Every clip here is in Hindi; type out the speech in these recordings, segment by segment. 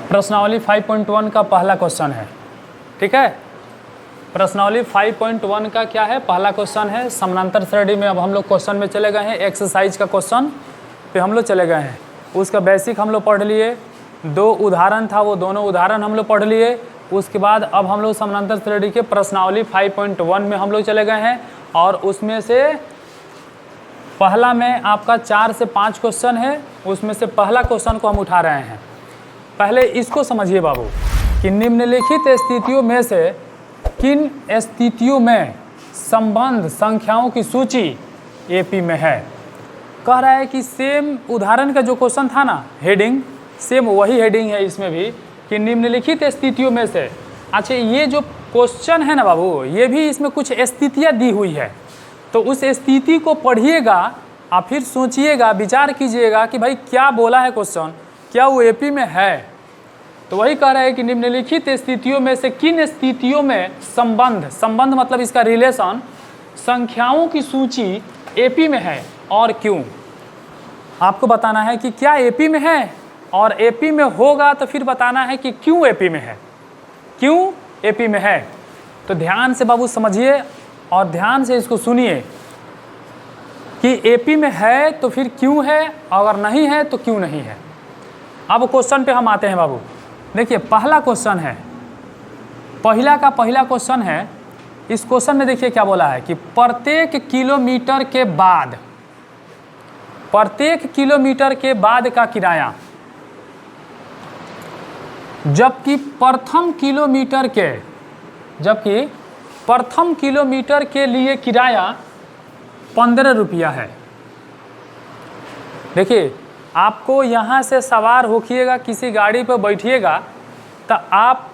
प्रश्नावली 5.1 का पहला क्वेश्चन है। ठीक है, प्रश्नावली 5.1 का क्या है, पहला क्वेश्चन है। समानांतर श्रेणी में अब हम लोग क्वेश्चन में चले गए हैं, एक्सरसाइज का क्वेश्चन पे हम लोग चले गए हैं। उसका बेसिक हम लोग पढ़ लिए, 2 उदाहरण था, वो दोनों उदाहरण हम लोग पढ़ लिए। उसके बाद अब हम लोग समानांतर श्रेणी के प्रश्नावली 5.1 में हम लोग चले गए हैं और उसमें से पहला में आपका 4 से 5 क्वेश्चन है, उसमें से पहला क्वेश्चन को हम उठा रहे हैं। पहले इसको समझिए बाबू कि निम्नलिखित स्थितियों में से किन स्थितियों में संबंध संख्याओं की सूची एपी में है। कह रहा है कि सेम उदाहरण का जो क्वेश्चन था ना, हेडिंग सेम वही हेडिंग है इसमें भी कि निम्नलिखित स्थितियों में से। अच्छा, ये जो क्वेश्चन है ना बाबू, ये भी इसमें कुछ स्थितियाँ दी हुई है, तो उस स्थिति को पढ़िएगा और फिर सोचिएगा, विचार कीजिएगा कि भाई क्या बोला है क्वेश्चन, क्या वो एपी में है। तो वही कह रहा है कि निम्नलिखित स्थितियों में से किन स्थितियों में संबंध मतलब इसका रिलेशन संख्याओं की सूची एपी में है और क्यों। आपको बताना है कि क्या एपी में है और एपी में होगा तो फिर बताना है कि क्यों एपी में है, क्यों एपी में है। तो ध्यान से बाबू समझिए और ध्यान से इसको सुनिए कि एपी में है तो फिर क्यों है, अगर नहीं है तो क्यों नहीं है। अब क्वेश्चन पे हम आते हैं बाबू। देखिए पहला क्वेश्चन है, पहला क्वेश्चन है। इस क्वेश्चन में देखिए क्या बोला है कि प्रत्येक किलोमीटर के बाद का किराया, जबकि प्रथम किलोमीटर के लिए किराया 15 रुपया है। देखिए आपको यहाँ से सवार होखिएगा, किसी गाड़ी पर बैठिएगा तो आप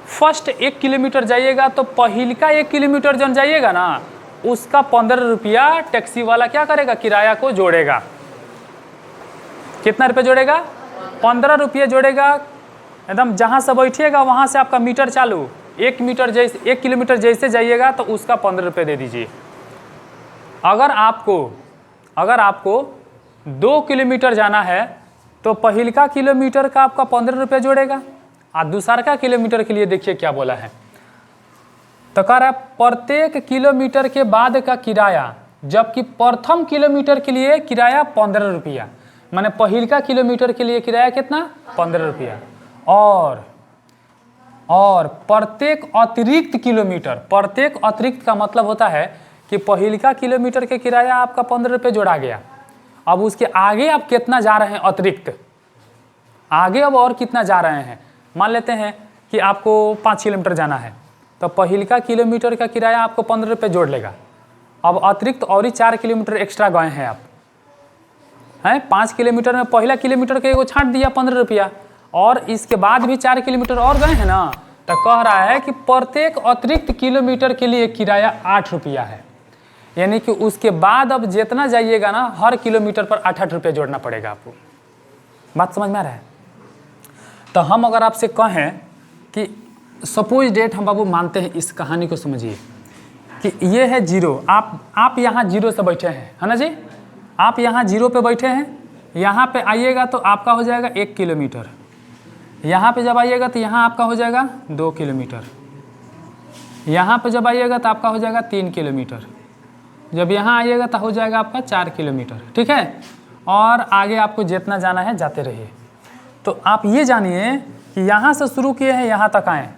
फर्स्ट 1 किलोमीटर जाइएगा तो पहिलका 1 किलोमीटर जन जाइएगा ना, उसका 15 रुपया टैक्सी वाला क्या करेगा, किराया को जोड़ेगा। कितना रुपये जोड़ेगा, 15 रुपये जोड़ेगा। एकदम जहाँ से बैठिएगा वहाँ से आपका मीटर चालू, 1 किलोमीटर जैसे जाइएगा तो उसका 15 रुपये दे दीजिए। अगर आपको 2 किलोमीटर जाना है तो पहिलका किलोमीटर का आपका 15 रुपये जोड़ेगा और दूसरा किलोमीटर के लिए देखिए क्या बोला है। तो कह रहा है प्रत्येक किलोमीटर के बाद का किराया, जबकि प्रथम किलोमीटर के लिए किराया 15 रुपया, माने पहिलका किलोमीटर के लिए किराया कितना, 15 रुपया। और प्रत्येक अतिरिक्त का मतलब होता है कि पहिलका किलोमीटर के किराया आपका 15 रुपये जोड़ा गया। अब उसके आगे आप कितना जा रहे हैं अतिरिक्त, आगे अब और कितना जा रहे हैं। मान लेते हैं कि आपको 5 किलोमीटर जाना है तो पहिलका किलोमीटर का किराया आपको 15 रुपये जोड़ लेगा। अब अतिरिक्त और ही 4 किलोमीटर एक्स्ट्रा गए हैं आप, हैं 5 किलोमीटर में पहला किलोमीटर के एगो छांट दिया 15 रुपया, और इसके बाद भी 4 किलोमीटर और गए हैं ना, तो कह रहा है कि प्रत्येक अतिरिक्त किलोमीटर के लिए किराया 8 रुपया है। यानी कि उसके बाद अब जितना जाइएगा ना, हर किलोमीटर पर 8-8 रुपये जोड़ना पड़ेगा आपको। बात समझ में आ रहा है। तो हम अगर आपसे कहें कि सपोज डेट, हम बाबू मानते हैं, इस कहानी को समझिए कि ये है 0, आप यहाँ 0 से बैठे हैं, है ना जी, आप यहाँ 0 पे बैठे हैं। यहाँ पे आइएगा तो आपका हो जाएगा 1 किलोमीटर, यहाँ पे जब आइएगा तो यहाँ आपका हो जाएगा 2 किलोमीटर, यहाँ पे जब आइएगा तो आपका हो जाएगा 3 किलोमीटर, जब यहाँ आइएगा तो हो जाएगा आपका 4 किलोमीटर। ठीक है, और आगे आपको जितना जाना है जाते रहिए। तो आप ये जानिए कि यहाँ से शुरू किए हैं यहाँ तक आए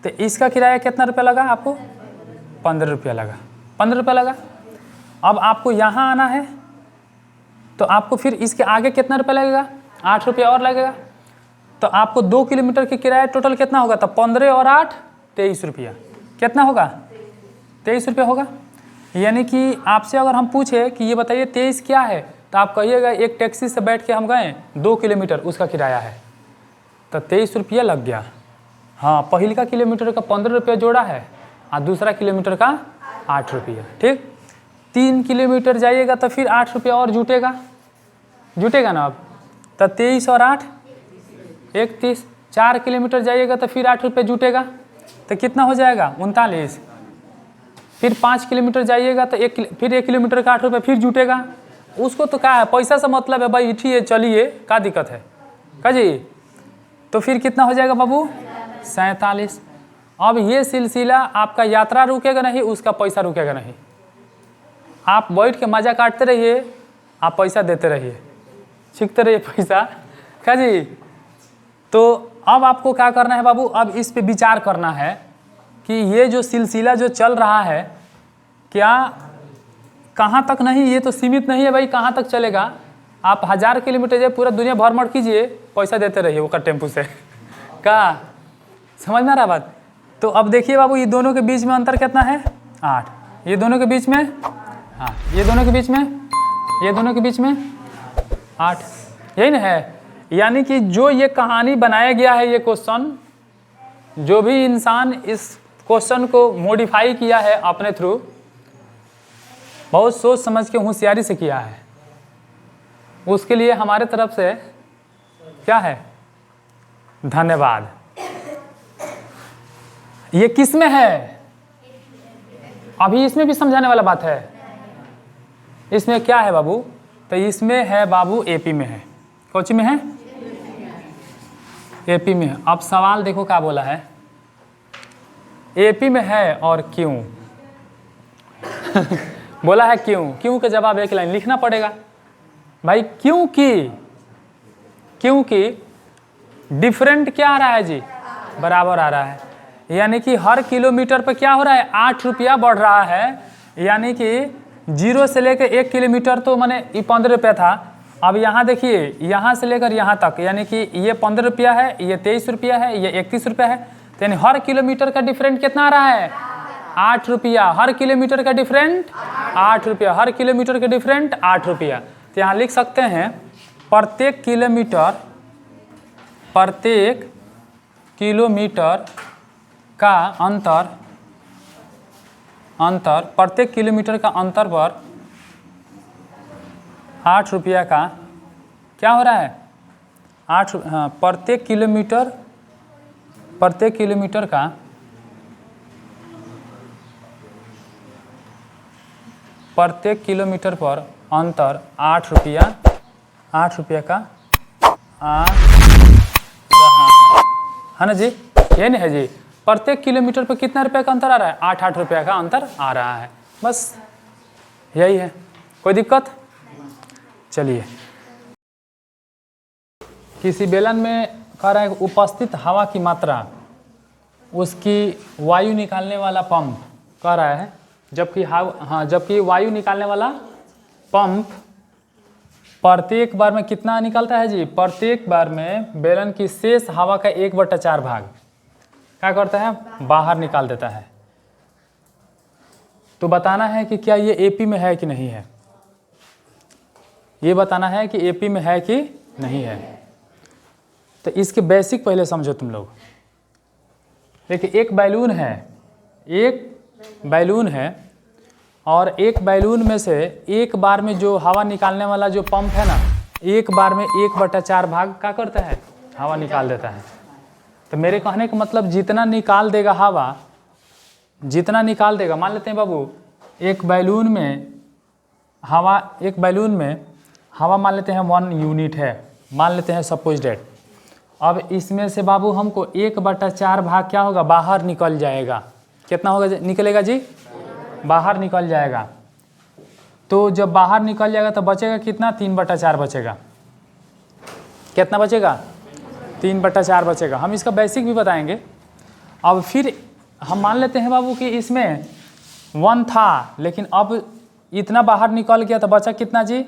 तो इसका किराया कितना रुपया लगा आपको, 15 रुपया लगा, 15 रुपया लगा। अब आपको यहाँ आना है तो आपको फिर इसके आगे कितना रुपया लगेगा, 8 रुपया और लगेगा। तो आपको 2 किलोमीटर की किराया टोटल कितना होगा, तो 15 और 8 23 रुपया। कितना होगा, 23 रुपया होगा। यानी कि आपसे अगर हम पूछे कि ये बताइए 23 क्या है, तो आप कहिएगा एक टैक्सी से बैठ के हम गए 2 किलोमीटर, उसका किराया है, तो 23 रुपया लग गया। हाँ, पहिलका किलोमीटर का 15 रुपया जोड़ा है और दूसरा किलोमीटर का 8 रुपया। ठीक, 3 किलोमीटर जाइएगा तो फिर 8 रुपया और जुटेगा ना। अब तो 23 और 8 31, 4 किलोमीटर जाइएगा तो फिर 8 रुपये जुटेगा, तो कितना हो जाएगा, 39। फिर 5 किलोमीटर जाइएगा तो फिर 1 किलोमीटर का 8 रुपये फिर जुटेगा। उसको तो क्या है, पैसा से मतलब है भाई, उठिए चलिए, क्या दिक्कत है का जी। तो फिर कितना हो जाएगा बाबू 47। अब ये सिलसिला आपका यात्रा रुकेगा नहीं, उसका पैसा रुकेगा नहीं। आप बैठ के मजा काटते रहिए, आप पैसा देते रहिए, सीखते रहिए पैसा क्या जी। तो अब आपको क्या करना है बाबू, अब इस पे विचार करना है कि ये जो सिलसिला जो चल रहा है क्या कहाँ तक नहीं, ये तो सीमित नहीं है भाई, कहाँ तक चलेगा। आप 1000 किलोमीटर जाए, पूरा दुनिया भर मत कीजिए, पैसा देते रहिए वो टेम्पू से का समझ में आ रहा बात। तो अब देखिए बाबू, ये दोनों के बीच में अंतर कितना है 8, ये दोनों के बीच में 8, ये दोनों के बीच में, ये दोनों के बीच में 8, यही ना है। यानी कि जो ये कहानी बनाया गया है, ये क्वेश्चन, जो भी इंसान इस क्वेश्चन को मॉडिफाई किया है अपने थ्रू, बहुत सोच समझ के होशियारी से किया है, उसके लिए हमारे तरफ से क्या है धन्यवाद। ये किस में है, अभी इसमें भी समझाने वाला बात है। इसमें क्या है बाबू, तो इसमें है बाबू एपी में है। कौन में है, एपी में है। अब सवाल देखो क्या बोला है, एपी में है और क्यों बोला है क्यों, क्यों का जवाब एक लाइन लिखना पड़ेगा भाई। क्योंकि डिफरेंट क्या आ रहा है जी, बराबर आ रहा है। यानी कि हर किलोमीटर पे क्या हो रहा है 8 रुपया बढ़ रहा है। यानी कि 0 से लेकर 1 किलोमीटर तो मैंने ये 15 रुपया था। अब यहाँ देखिए, यहाँ से लेकर यहाँ तक, यानी कि ये 15 रुपया है, ये 23 रुपया है, ये 31 रुपया है। तो यानी हर किलोमीटर का डिफरेंट कितना आ रहा है 8 रुपया। हर किलोमीटर का डिफरेंट 8 रुपया, हर किलोमीटर का डिफरेंट 8 रुपया। तो यहाँ लिख सकते हैं प्रत्येक किलोमीटर का अंतर प्रत्येक किलोमीटर का अंतर पर 8 रुपया का क्या हो रहा है 8, हाँ, प्रत्येक किलोमीटर का प्रत्येक किलोमीटर पर अंतर 8 रुपया का आ रहा है ना जी, ये नहीं है जी। प्रत्येक किलोमीटर पर कितना रुपया का अंतर आ रहा है 8 रुपया का अंतर आ रहा है, बस यही है। कोई दिक्कत, चलिए। किसी बेलन में कह रहा है उपस्थित हवा की मात्रा, उसकी वायु निकालने वाला पंप कह रहा है, जबकि वायु निकालने वाला पंप प्रत्येक बार में कितना निकालता है जी, प्रत्येक बार में बेलन की शेष हवा का 1/4 भाग क्या करता है बाहर निकाल देता है। तो बताना है कि क्या ये एपी में है कि नहीं है, ये बताना है कि एपी में है कि नहीं है। तो इसके बेसिक पहले समझो तुम लोग। देखिए एक बैलून है और एक बैलून में से एक बार में जो हवा निकालने वाला जो पंप है ना, एक बार में 1/4 भाग क्या करता है हवा निकाल देता है। तो मेरे कहने का मतलब जितना निकाल देगा हवा, जितना निकाल देगा, मान लेते हैं बाबू एक बैलून में हवा मान लेते हैं 1 यूनिट है, मान लेते हैं सपोज डेट। अब इसमें से बाबू हमको 1/4 भाग क्या होगा बाहर निकल जाएगा। कितना होगा निकलेगा जी, बाहर निकल जाएगा। तो जब बाहर निकल जाएगा तो बचेगा कितना 3/4 बचेगा। कितना बचेगा 3/4 बचेगा। हम इसका बेसिक भी बताएंगे। अब फिर हम मान लेते हैं बाबू कि इसमें 1 था, लेकिन अब इतना बाहर निकल गया तो बचा कितना जी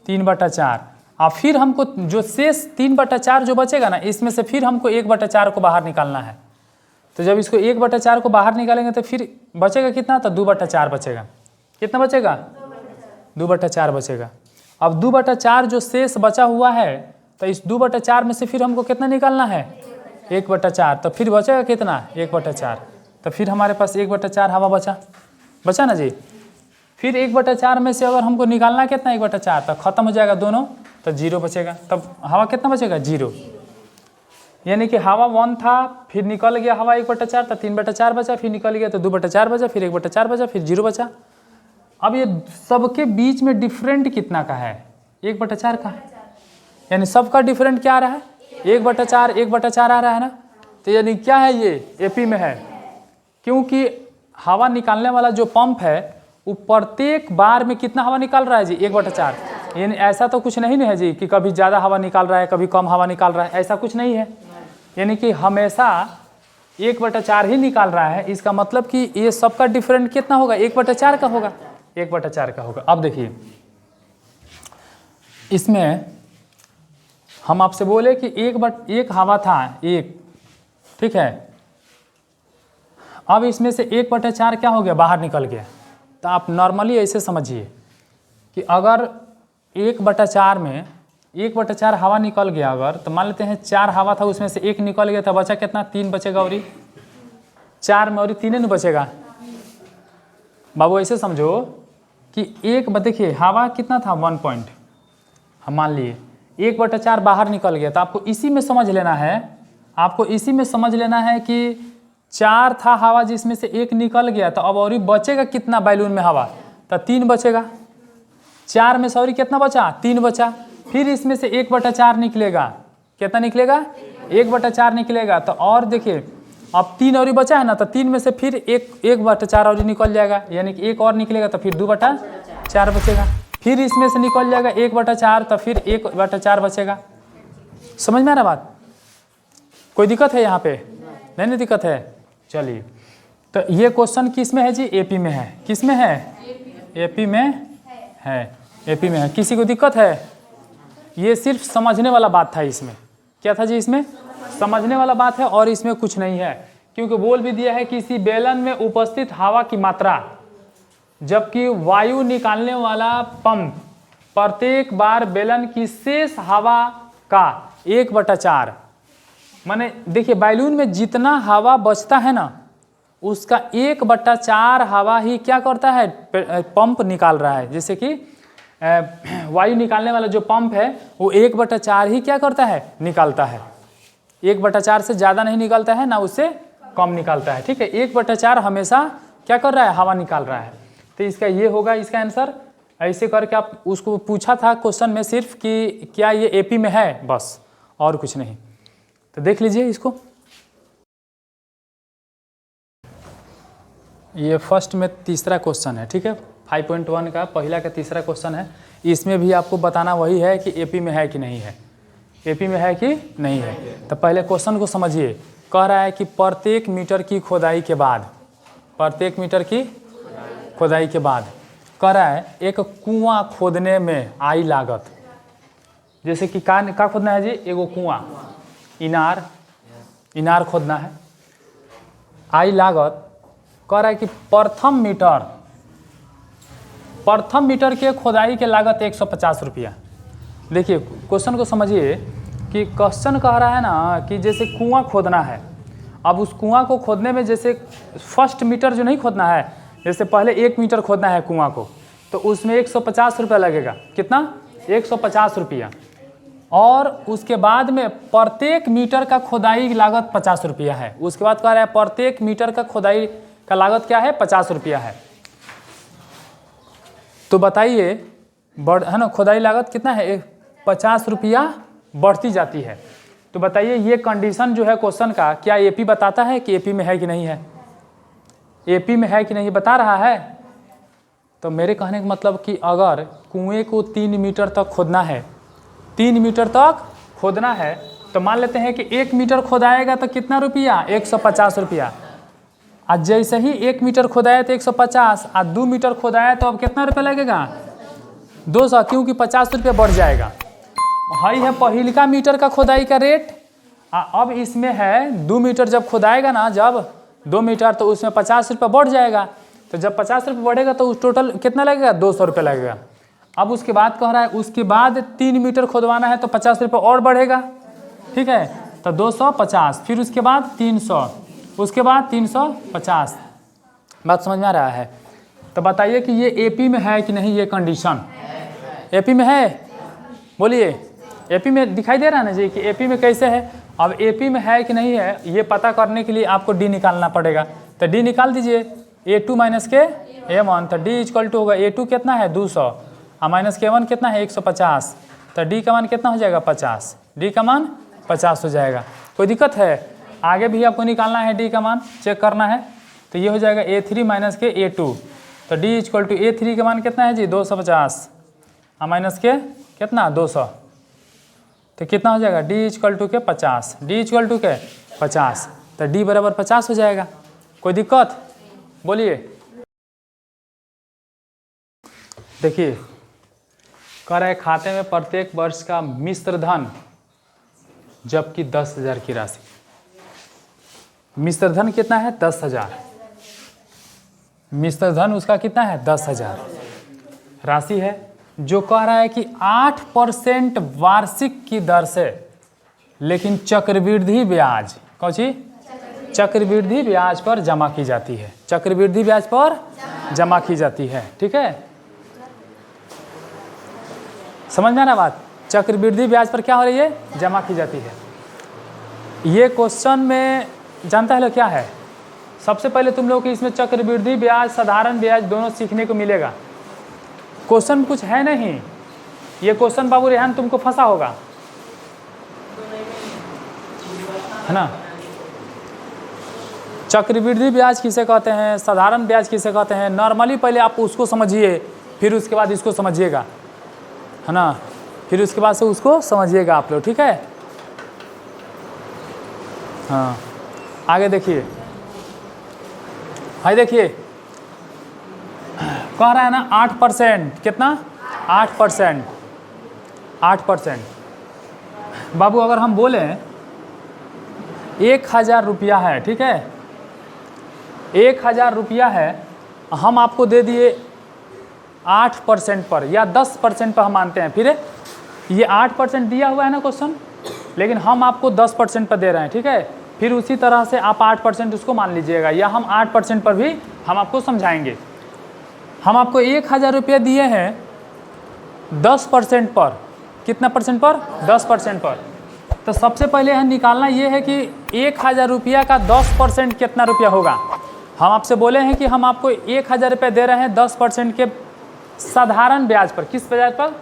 3/4। और फिर हमको जो शेष 3/4 जो बचेगा ना, इसमें से फिर हमको 1/4 को बाहर निकालना है। तो जब इसको 1/4 को बाहर निकालेंगे तो फिर बचेगा कितना, तो 2/4 बचेगा। कितना बचेगा 2/4 बचेगा। अब 2/4 जो शेष बचा हुआ है, तो इस 2/4 में से फिर हमको कितना निकालना है 1/4। तो फिर बचेगा कितना 1/4। तो फिर हमारे पास 1/4 हवा बचा ना जी। फिर 1/4 में से अगर हमको निकालना कितना 1/4, तो खत्म हो जाएगा दोनों, तो 0 बचेगा। तब हवा कितना बचेगा 0। यानी कि हवा 1 था, फिर निकल गया हवा 1/4, तो 3/4 बचा, फिर निकल गया तो 2/4 बचा, फिर 1/4 बचा, फिर 0 बचा। अब ये सबके बीच में डिफरेंट कितना का है 1/4 का, यानी सबका डिफरेंट क्या आ रहा है 1/4 1/4 आ रहा है ना, तो यानी क्या है, ये एपी में है, क्योंकि हवा निकालने वाला जो पंप है वो प्रत्येक बार में कितना हवा निकाल रहा है जी, 1/4। यानी ऐसा तो कुछ नहीं है जी कि कभी ज़्यादा हवा निकाल रहा है कभी कम हवा निकाल रहा है, ऐसा कुछ नहीं है। यानी कि हमेशा 1/4 ही निकाल रहा है। इसका मतलब कि ये सबका डिफरेंट कितना होगा, 1/4 का होगा, 1/4 का होगा। अब देखिए इसमें हम आपसे बोले कि एक हवा था, एक, ठीक है। अब इसमें से 1/4 क्या हो गया, बाहर निकल गया। तो आप नॉर्मली ऐसे समझिए कि अगर 1/4 में 1/4 हवा निकल गया, अगर तो मान लेते हैं 4 हवा था, उसमें से 1 निकल गया, तो बचा कितना, 3 बचेगा, और 4 में और 3 नहीं बचेगा बाबू। ऐसे समझो कि देखिए हवा कितना था, 1 पॉइंट, हम मान लिए 1/4 बाहर निकल गया। तो आपको इसी में समझ लेना है, आपको इसी में समझ लेना है कि 4 था हवा जिसमें से 1 निकल गया, तो अब और बचेगा कितना बैलून में हवा, तो 3 बचेगा। 4 में सॉरी कितना बचा, 3 बचा। फिर इसमें से 1/4 निकलेगा, कितना निकलेगा, 1/4 निकलेगा। तो और देखिए अब 3 और बचा है ना, तो 3 में से फिर 1/4 और निकल जाएगा, यानी कि 1 और निकलेगा, तो फिर 2/4 बचेगा। फिर इसमें से निकल जाएगा 1/4, तो फिर 1/4 बचेगा। समझ में आ रहा बात, कोई दिक्कत है यहाँ पे, नहीं दिक्कत है। चलिए, तो ये क्वेश्चन किस में है जी, एपी में है। किस में है, एपी में है, एपी में है। किसी को दिक्कत है, ये सिर्फ समझने वाला बात था। इसमें क्या था जी, इसमें समझने वाला बात है, और इसमें कुछ नहीं है, क्योंकि बोल भी दिया है किसी बेलन में उपस्थित हवा की मात्रा, जबकि वायु निकालने वाला पंप प्रत्येक बार बेलन की शेष हवा का 1/4, माने देखिए बैलून में जितना हवा बचता है ना, उसका 1/4 हवा ही क्या करता है, पंप निकाल रहा है। जैसे कि वायु निकालने वाला जो पंप है वो 1/4 ही क्या करता है, निकालता है। 1/4 से ज़्यादा नहीं निकालता है, ना उससे कम निकालता है, ठीक है। 1/4 हमेशा क्या कर रहा है, हवा निकाल रहा है। तो इसका ये होगा इसका आंसर। ऐसे करके आप उसको पूछा था क्वेश्चन में सिर्फ कि क्या ये एपी में है, बस, और कुछ नहीं। तो देख लीजिए इसको, ये फर्स्ट में तीसरा क्वेश्चन है, ठीक है। 5.1 का पहला का तीसरा क्वेश्चन है। इसमें भी आपको बताना वही है कि एपी में है कि नहीं है, एपी में है कि नहीं है। तो पहले क्वेश्चन को समझिए। कह रहा है कि प्रत्येक मीटर की खोदाई के बाद, प्रत्येक मीटर की खोदाई के बाद कह रहा है एक कुआं खोदने में आई लागत। जैसे कि का खोदना है जी, एगो कुआं, इनार खोदना है। आई लागत कह रहा है कि प्रथम मीटर के खोदाई के लागत 150 रुपया। देखिए क्वेश्चन को समझिए कि क्वेश्चन कह रहा है ना कि जैसे कुआं खोदना है। अब उस कुआं को खोदने में जैसे फर्स्ट मीटर जो नहीं खोदना है, जैसे पहले 1 मीटर खोदना है कुआं को, तो उसमें 150 रुपया लगेगा। कितना, 150 रुपया। और उसके बाद में प्रत्येक मीटर का खोदाई लागत 50 रुपया है। उसके बाद कह रहा है प्रत्येक मीटर का खोदाई का लागत क्या है, 50 रुपया है। तो बताइए है ना, खोदाई लागत कितना है, 50 रुपया बढ़ती जाती है। तो बताइए ये कंडीशन जो है क्वेश्चन का, क्या एपी बताता है कि एपी में है कि नहीं है, एपी में है कि नहीं बता रहा है। तो मेरे कहने का मतलब कि अगर कुएं को 3 मीटर तक खोदना है, 3 मीटर तक खोदना है, तो मान लेते हैं कि 1 मीटर खोदाएगा तो कितना रुपया, 150 रुपया। आज जैसे ही 1 मीटर खोदाया तो 150, आज 2 मीटर खोदाया तो अब कितना रुपया लगेगा, 200, क्योंकि 50 रुपया बढ़ जाएगा। हाई है पहिलका मीटर का खोदाई का रेट। अब इसमें है 2 मीटर जब खोदाएगा ना, जब 2 मीटर, तो उसमें 50 रुपया बढ़ जाएगा। तो जब 50 रुपये बढ़ेगा तो उस टोटल कितना लगेगा, 200 रुपये लगेगा। अब उसके बाद कह रहा है उसके बाद 3 मीटर खोदवाना है तो 50 रुपये और बढ़ेगा, ठीक है। तो 250, फिर उसके बाद 300, उसके बाद 350। बात समझ में आ रहा है। तो बताइए कि ये एपी में है कि नहीं, ये कंडीशन एपी में है, बोलिए। एपी में दिखाई दे रहा है ना जी कि एपी में कैसे है। अब एपी में है कि नहीं है ये पता करने के लिए आपको डी निकालना पड़ेगा। तो डी निकाल दीजिए, A2 माइनस के A1, तो डी इक्वल टू होगा A2 कितना है 200 और माइनस के A1 कितना है 150, तो डी का मान कितना हो जाएगा 50, डी का मान 50 हो जाएगा। कोई दिक्कत है? आगे भी आपको निकालना है डी का मान, चेक करना है। तो ये हो जाएगा A3 माइनस के A2, तो डी इक्वल टू A3 का मान कितना है जी 250 और माइनस के कितना 200, तो कितना हो जाएगा डी इक्वल टू के 50, डी इक्वल टू के 50, तो डी बराबर 50 हो जाएगा। कोई दिक्कत? बोलिए। देखिए कह रहा है खाते में प्रत्येक वर्ष का मिश्र धन जबकि 10,000 की राशि। मिश्र धन कितना है 10,000, मिश्र धन उसका कितना है 10,000 राशि है, जो कह रहा है कि 8% वार्षिक की दर से, लेकिन चक्रवृद्धि ब्याज, कौन सी चक्रवृद्धि ब्याज पर जमा की जाती है, चक्रवृद्धि ब्याज पर जमा की जाती है। ठीक है, समझ में आ रहा बात? चक्रवृद्धि ब्याज पर क्या हो रही है? जमा की जाती है। ये क्वेश्चन में जानता है लोग क्या है? सबसे पहले तुम लोग को इसमें चक्रवृद्धि ब्याज साधारण ब्याज दोनों सीखने को मिलेगा। क्वेश्चन कुछ है नहीं, ये क्वेश्चन बाबू रेहान तुमको फंसा होगा, है ना। चक्रवृद्धि ब्याज किसे कहते हैं, साधारण ब्याज किसे कहते हैं, नॉर्मली पहले आप उसको समझिए, फिर उसके बाद इसको समझिएगा, है ना, फिर उसके बाद से उसको समझिएगा आप लोग। ठीक है, हाँ आगे देखिए भाई, देखिए कह रहा है ना 8%, कितना 8%, 8%। बाबू अगर हम बोले 1,000 रुपया है, ठीक है 1,000 रुपया है, हम आपको दे दिए 8% पर या 10% पर हम मानते हैं, फिर ये 8% दिया हुआ है ना क्वेश्चन, लेकिन हम आपको 10% पर दे रहे हैं। ठीक है, फिर उसी तरह से आप 8% उसको मान लीजिएगा, या हम 8% पर भी हम आपको समझाएंगे। हम आपको 1,000 रुपया दिए हैं 10% पर, कितना परसेंट पर? 10% पर। तो सबसे पहले हम निकालना ये है कि 1,000 रुपया का 10% कितना रुपया होगा। हम आपसे बोले हैं कि हम आपको 1,000 रुपया दे रहे हैं 10% के साधारण ब्याज पर। किस ब्याज पर?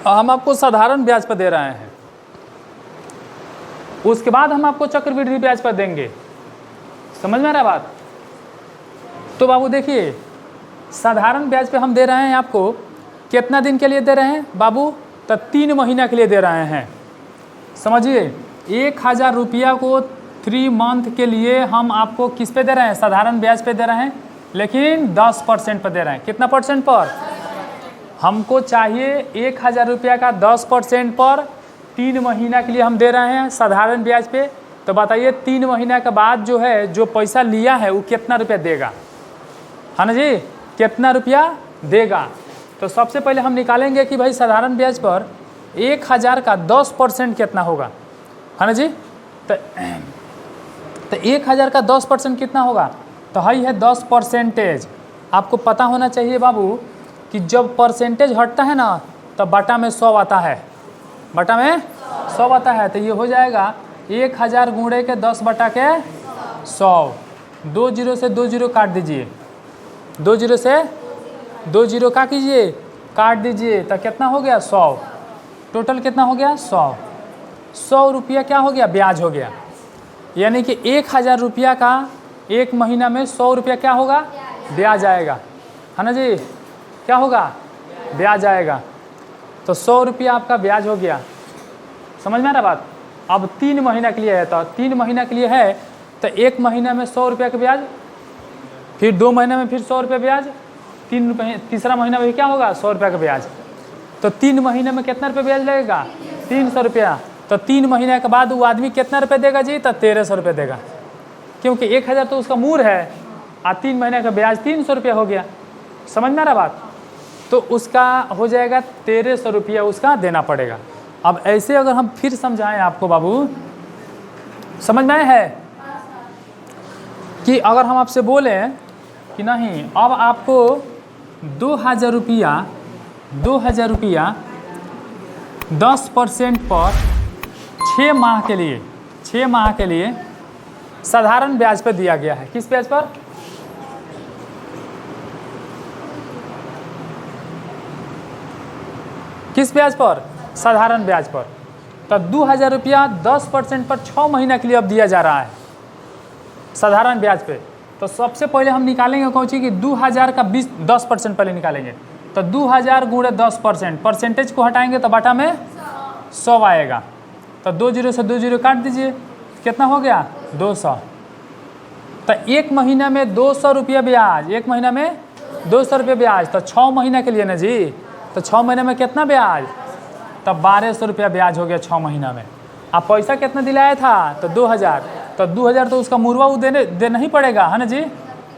हम आपको साधारण ब्याज पर दे रहे हैं, उसके बाद हम आपको चक्रवृद्धि ब्याज पर देंगे। समझ में आ रहा बात? तो बाबू देखिए, साधारण ब्याज पे हम दे रहे हैं आपको, कितना दिन के लिए दे रहे हैं बाबू? तो 3 महीना के लिए दे रहे हैं। समझिए, 1,000 रुपया को 3 मंथ के लिए हम आपको किस पे दे रहे हैं? साधारण ब्याज पे दे रहे हैं, लेकिन 10% पर दे रहे हैं। कितना परसेंट पर? हमको चाहिए 1,000 रुपया का 10% पर 3 महीना के लिए हम दे रहे हैं साधारण ब्याज पे। तो बताइए 3 महीना के बाद जो है, जो पैसा लिया है वो कितना रुपया देगा, है ना जी, कितना रुपया देगा। तो सबसे पहले हम निकालेंगे कि भाई साधारण ब्याज पर 1,000 का 10% कितना होगा, है ना जी। तो 1,000 का 10% कितना होगा? तो हाई है 10%। आपको पता होना चाहिए बाबू कि जब परसेंटेज हटता है ना, तो बटा में 100 आता है, बटा में 100 आता है। तो ये हो जाएगा 1,000 गुणे के 10 बटा के 100। 2 जीरो से 2 जीरो काट दीजिए, 2 जीरो से 2 जीरो का कीजिए, काट दीजिए, तो कितना हो गया 100। टोटल कितना हो गया 100। 100 रुपया क्या हो गया? ब्याज हो गया। यानी कि 1,000 रुपया का 1 महीना में 100 रुपया क्या होगा? ब्याज आएगा, है ना जी। क्या होगा? ब्याज आएगा। तो 100 रुपया आपका ब्याज हो गया। समझ में आ रहा बात? अब 3 महीना के लिए है, तो 3 महीना के लिए है, तो 1 महीना में 100 रुपया का ब्याज, फिर 2 महीने में फिर 100 रुपया ब्याज, तीसरा महीना में क्या होगा? 100 रुपया का ब्याज। तो 3 महीने में कितना रुपया ब्याज लगेगा? 300 रुपया। तो 3 महीने के बाद वो आदमी कितना रुपया देगा जी? तो 1,300 रुपया देगा, क्योंकि 1,000 तो उसका मूल है और 3 महीने का ब्याज 300 रुपया हो गया। समझ में आ रहा बात? तो उसका हो जाएगा 1,300 रुपया उसका देना पड़ेगा। अब ऐसे अगर हम फिर समझाएं आपको बाबू, समझ में आया है कि अगर हम आपसे बोले कि नहीं अब आपको 2,000 रुपया 10% पर 6 माह के लिए साधारण ब्याज पर दिया गया है। किस ब्याज पर? किस ब्याज पर? साधारण ब्याज पर। तो 2000 रुपया 10% पर 6 महीना के लिए अब दिया जा रहा है साधारण ब्याज पे। तो सबसे पहले हम निकालेंगे कौन सी कि 2000 का 10% पहले निकालेंगे। तो 2000 गुणे 10%, परसेंटेज को हटाएंगे तो बटा में 100 आएगा। तो 20 से 20 काट दीजिए, कितना हो गया? 200। तो एक महीना में 200 रुपया ब्याज, एक महीना में 200 रुपये ब्याज। तो 6 महीना के लिए ना जी, तो 6 महीने में कितना ब्याज? तो 1200 रुपया ब्याज हो गया 6 महीना में। अब पैसा कितना दिलाया था? तो 2000। तो 2000 तो उसका मुर्वा वो देना ही पड़ेगा, है ना जी।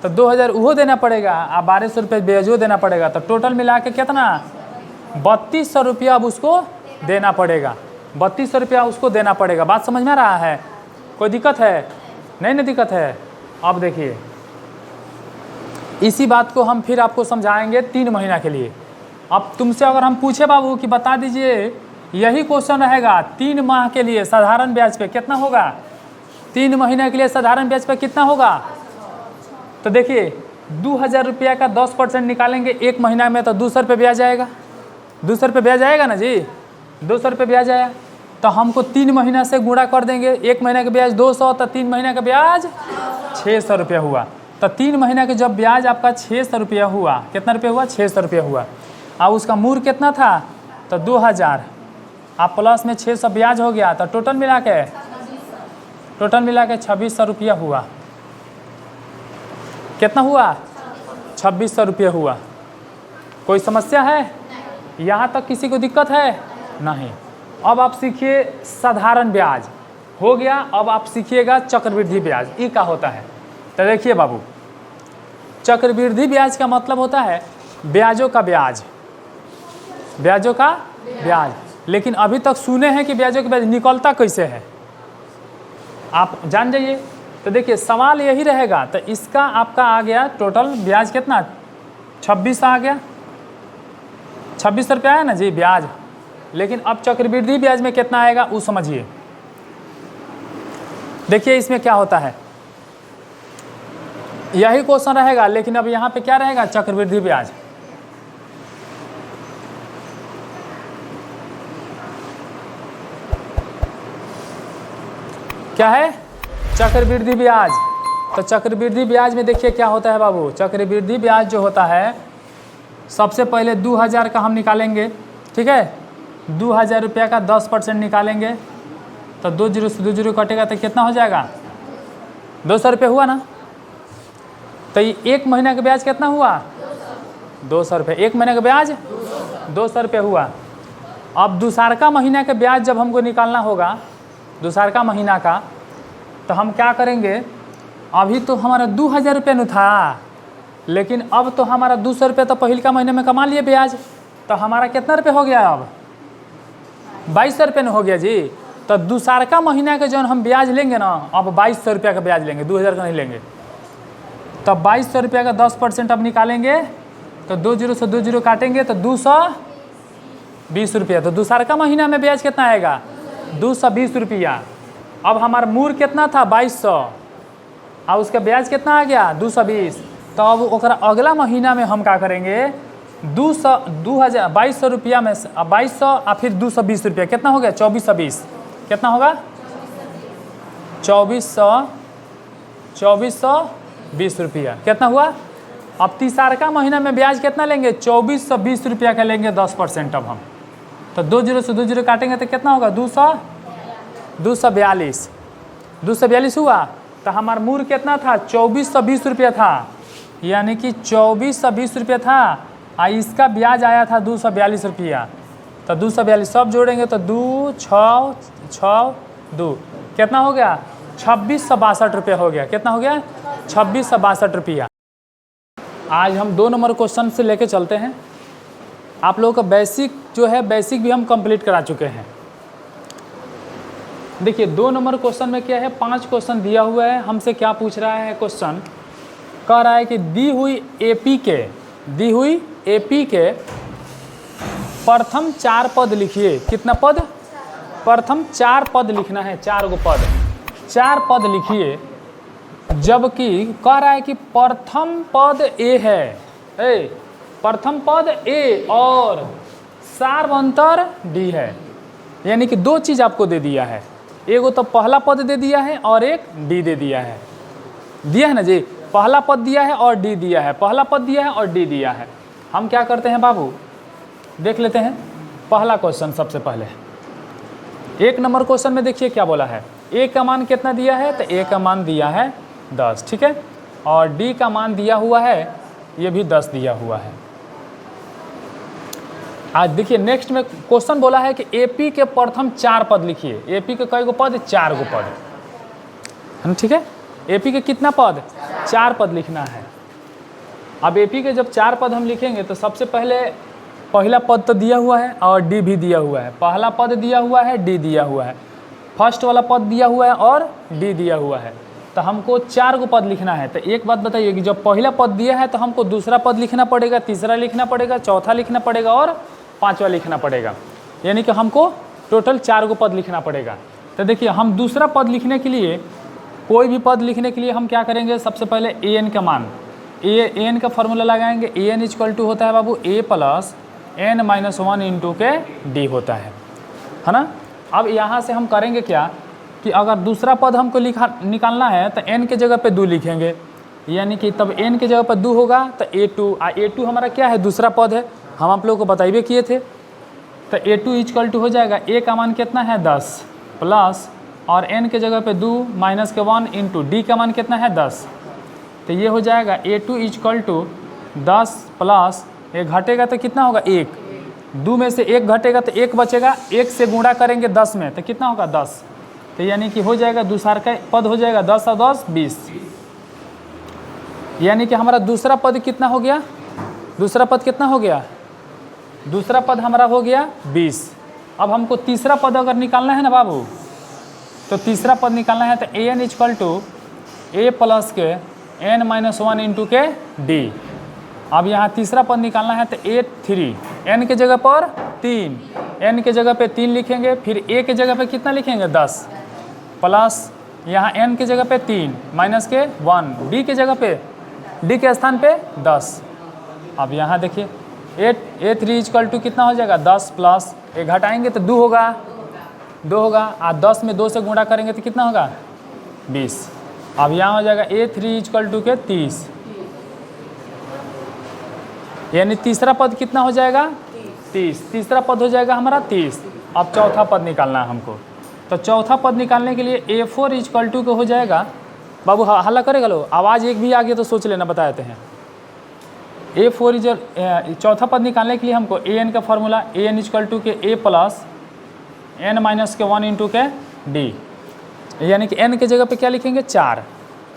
तो 2000 वो देना पड़ेगा, अब 1200 रुपये ब्याजो देना पड़ेगा। तो टोटल मिला के कितना? 3200 रुपया अब उसको देना पड़ेगा। 3200 रुपया उसको देना पड़ेगा। बात समझ में आ रहा है? कोई दिक्कत है? नहीं ना दिक्कत है। अब देखिए, इसी बात को हम फिर आपको समझाएंगे 3 महीना के लिए। अब तुमसे अगर हम पूछे बाबू कि बता दीजिए, यही क्वेश्चन रहेगा 3 माह के लिए साधारण ब्याज पे कितना होगा? 3 महीने के लिए साधारण ब्याज पे कितना होगा? तो देखिए 2000 रुपया का 10% निकालेंगे एक महीना में, तो 200 रुपये ब्याज आएगा। 200 रुपये ब्याज आएगा ना जी, 200 रुपये ब्याज आया। तो हमको 3 महीना से गुणा कर देंगे। एक महीने का ब्याज 200, तो 3 महीने का ब्याज 600 रुपया हुआ। तो 3 महीना के जब ब्याज आपका 600 रुपया हुआ, कितना रुपया हुआ? 600 रुपया हुआ। अब उसका मूर कितना था? तो 2000, आप प्लस में 600 ब्याज हो गया। तो टोटल मिला के 2600 रुपया हुआ। कितना हुआ? 2600 रुपये हुआ। कोई समस्या है? यहाँ तक किसी को दिक्कत है? नहीं। अब आप सीखिए साधारण ब्याज हो गया। अब आप सीखिएगा चक्रवृद्धि ब्याज, ये क्या होता है। तो देखिए बाबू, चक्रवृद्धि ब्याज का मतलब होता है ब्याजों का ब्याज, ब्याजों का ब्याज। लेकिन अभी तक सुने हैं कि ब्याजों का ब्याज निकलता कैसे है, आप जान जाइए। तो देखिए सवाल यही रहेगा। तो इसका आपका आ गया टोटल ब्याज कितना? 26 आ गया, 2600 रुपया आया ना जी ब्याज। लेकिन अब चक्रवृद्धि ब्याज में कितना आएगा वो समझिए। देखिए इसमें क्या होता है, यही क्वेश्चन रहेगा, लेकिन अब यहाँ पे क्या रहेगा? चक्रवृद्धि ब्याज। क्या है? चक्रवृद्धि ब्याज। तो चक्रवृद्धि ब्याज में देखिए क्या होता है बाबू। चक्रवृद्धि ब्याज जो होता है, सबसे पहले 2000 का हम निकालेंगे, ठीक है। 2000 रुपया का 10% निकालेंगे। तो 20 से 20 कटेगा तो कितना हो जाएगा? 200 रुपये हुआ ना। तो ये एक महीने का ब्याज कितना हुआ? 200 रुपये। एक महीने का ब्याज 200 रुपये हुआ। अब दूसरा महीना का ब्याज जब हमको निकालना होगा, दूसरा महीना का, तो हम क्या करेंगे? अभी तो हमारा 2000 रुपये न था, लेकिन अब तो हमारा 200 रुपये तो पहले का महीने में कमा लिए ब्याज। तो हमारा कितना रुपये हो गया? अब 2200 रुपये न हो गया जी। तो दूसरा महीना के जो हम ब्याज लेंगे ना, अब 2200 रुपया का ब्याज लेंगे, 2000 का नहीं लेंगे। तो 2200 रुपया का 10% अब निकालेंगे। तो 20 से 20 काटेंगे तो 220 रुपया। तो दूसरा महीना में ब्याज कितना आएगा? 220 रुपया। अब हमारा मूर कितना था? 2200, और उसका ब्याज कितना आ गया? 220। तो अब ओकरा अगला महीना में हम क्या करेंगे? 2200 रुपया में 2200 और फिर 220 रुपया, कितना हो गया? 2420। कितना होगा? 2420 रुपया। कितना हुआ? अब तीसरा महीना में ब्याज कितना लेंगे? 2420 रुपया का लेंगे 10% अब हम। तो 20 से 20 काटेंगे तो कितना होगा? 242 हुआ। तो हमारा मूर कितना था? 2420 रुपया था, यानी कि 2420 रुपया था, और इसका ब्याज आया था 242 रुपया। तो 242 सब जोड़ेंगे तो 2 6 6 2 कितना हो गया? 2662 रुपया हो गया। कितना हो गया? 2662 रुपया। आज हम 2 नंबर क्वेश्चन से लेके चलते हैं। आप लोगों का बेसिक जो है, बेसिक भी हम कंप्लीट करा चुके हैं। देखिए 2 नंबर क्वेश्चन में क्या है? 5 क्वेश्चन दिया हुआ है। हमसे क्या पूछ रहा है क्वेश्चन? कह रहा है कि दी हुई एपी के प्रथम 4 पद लिखिए। कितना पद? प्रथम 4 पद लिखना है, 4 गो पद, 4 पद लिखिए। जबकि कह रहा है कि प्रथम पद ए है, प्रथम पद ए और सार्वंतर डी है, यानी कि दो चीज़ आपको दे दिया है, एगो तो पहला पद दे दिया है और एक डी दे दिया है ना जी, पहला पद दिया है और डी दिया है, पहला पद दिया है और डी दिया है। हम क्या करते हैं बाबू, देख लेते हैं पहला क्वेश्चन। सबसे पहले 1 नंबर क्वेश्चन में देखिए क्या बोला है, ए का मान कितना दिया है, तो ए का मान दिया है 10, ठीक है, और डी का मान दिया हुआ है, ये भी 10 दिया हुआ है। आज देखिए नेक्स्ट में क्वेश्चन बोला है कि एपी के प्रथम 4 पद लिखिए। एपी के कई गो पद, 4 गो पद है, ठीक है। एपी के कितना पद, 4 पद लिखना है। अब एपी के जब 4 पद हम लिखेंगे तो सबसे पहले पहला पद तो दिया हुआ है और डी भी दिया हुआ है, पहला पद दिया हुआ है, डी दिया हुआ है, फर्स्ट वाला पद दिया हुआ है और डी दिया हुआ है, तो हमको 4 गो पद लिखना है। तो एक बात बताइए कि जब पहला पद दिया है तो हमको दूसरा पद लिखना पड़ेगा, तीसरा लिखना पड़ेगा, चौथा लिखना पड़ेगा और 5वां लिखना पड़ेगा, यानी कि हमको टोटल 4 गो पद लिखना पड़ेगा। तो देखिए हम दूसरा पद लिखने के लिए, कोई भी पद लिखने के लिए हम क्या करेंगे, सबसे पहले ए एन का मान, ए एन का फॉर्मूला लगाएंगे। ए एन इक्वल टू होता है बाबू ए प्लस एन माइनस 1 इंटू के डी होता है ना। अब यहाँ से हम करेंगे क्या कि अगर दूसरा पद हमको निकालना है तो n के जगह पे 2 लिखेंगे, यानी कि तब n के जगह पर 2 होगा तो a2, a2 हमारा क्या है, दूसरा पद है, हम आप लोगों को बताइए किए थे। तो a2 इक्वल टू हो जाएगा, a का मान कितना है 10 प्लस और n के जगह पे 2 माइनस के 1 इंटू डी का मान कितना है 10, तो ये हो जाएगा a2 इक्वल टू 10 प्लस, ये घटेगा तो कितना होगा 1, 2 में से 1 घटेगा तो 1 बचेगा, 1 से गुणा करेंगे 10 में तो कितना होगा 10, तो यानी कि हो जाएगा दूसरा का पद हो जाएगा 10 और 10 20, यानी कि हमारा दूसरा पद कितना हो गया, दूसरा पद कितना हो गया, दूसरा पद हमारा हो गया 20। अब हमको तीसरा पद अगर निकालना है ना बाबू, तो तीसरा पद निकालना है तो A N equal to A plus के एन माइनस 1 इंटू के डी। अब यहाँ तीसरा पद निकालना है तो a3, n के जगह पर 3, n के जगह पे 3 लिखेंगे, फिर a के जगह पे कितना लिखेंगे 10 प्लस यहाँ n के जगह पे 3 माइनस के 1, d के जगह पे, d के स्थान पे 10। अब यहाँ देखिए a3 इक्वल टू कितना हो जाएगा 10 प्लस, ये घटाएंगे तो 2 होगा, और 10 में 2 से गुणा करेंगे तो कितना होगा 20। अब यहाँ हो जाएगा a3 इक्वल टू के 30, यानी तीसरा पद कितना हो जाएगा 30, तीसरा पद हो जाएगा हमारा 30। अब चौथा पद निकालना है हमको, तो चौथा पद निकालने के लिए a4 इक्वल टू को हो जाएगा, बाबू हल्ला करेगा लो, आवाज़ एक भी आगे तो सोच लेना, बता देते हैं। a4 चौथा पद निकालने के लिए हमको an का फॉर्मूला, an इक्वल टू के a प्लस n माइनस के 1 इंटू के डी, यानी कि n के जगह पे क्या लिखेंगे 4,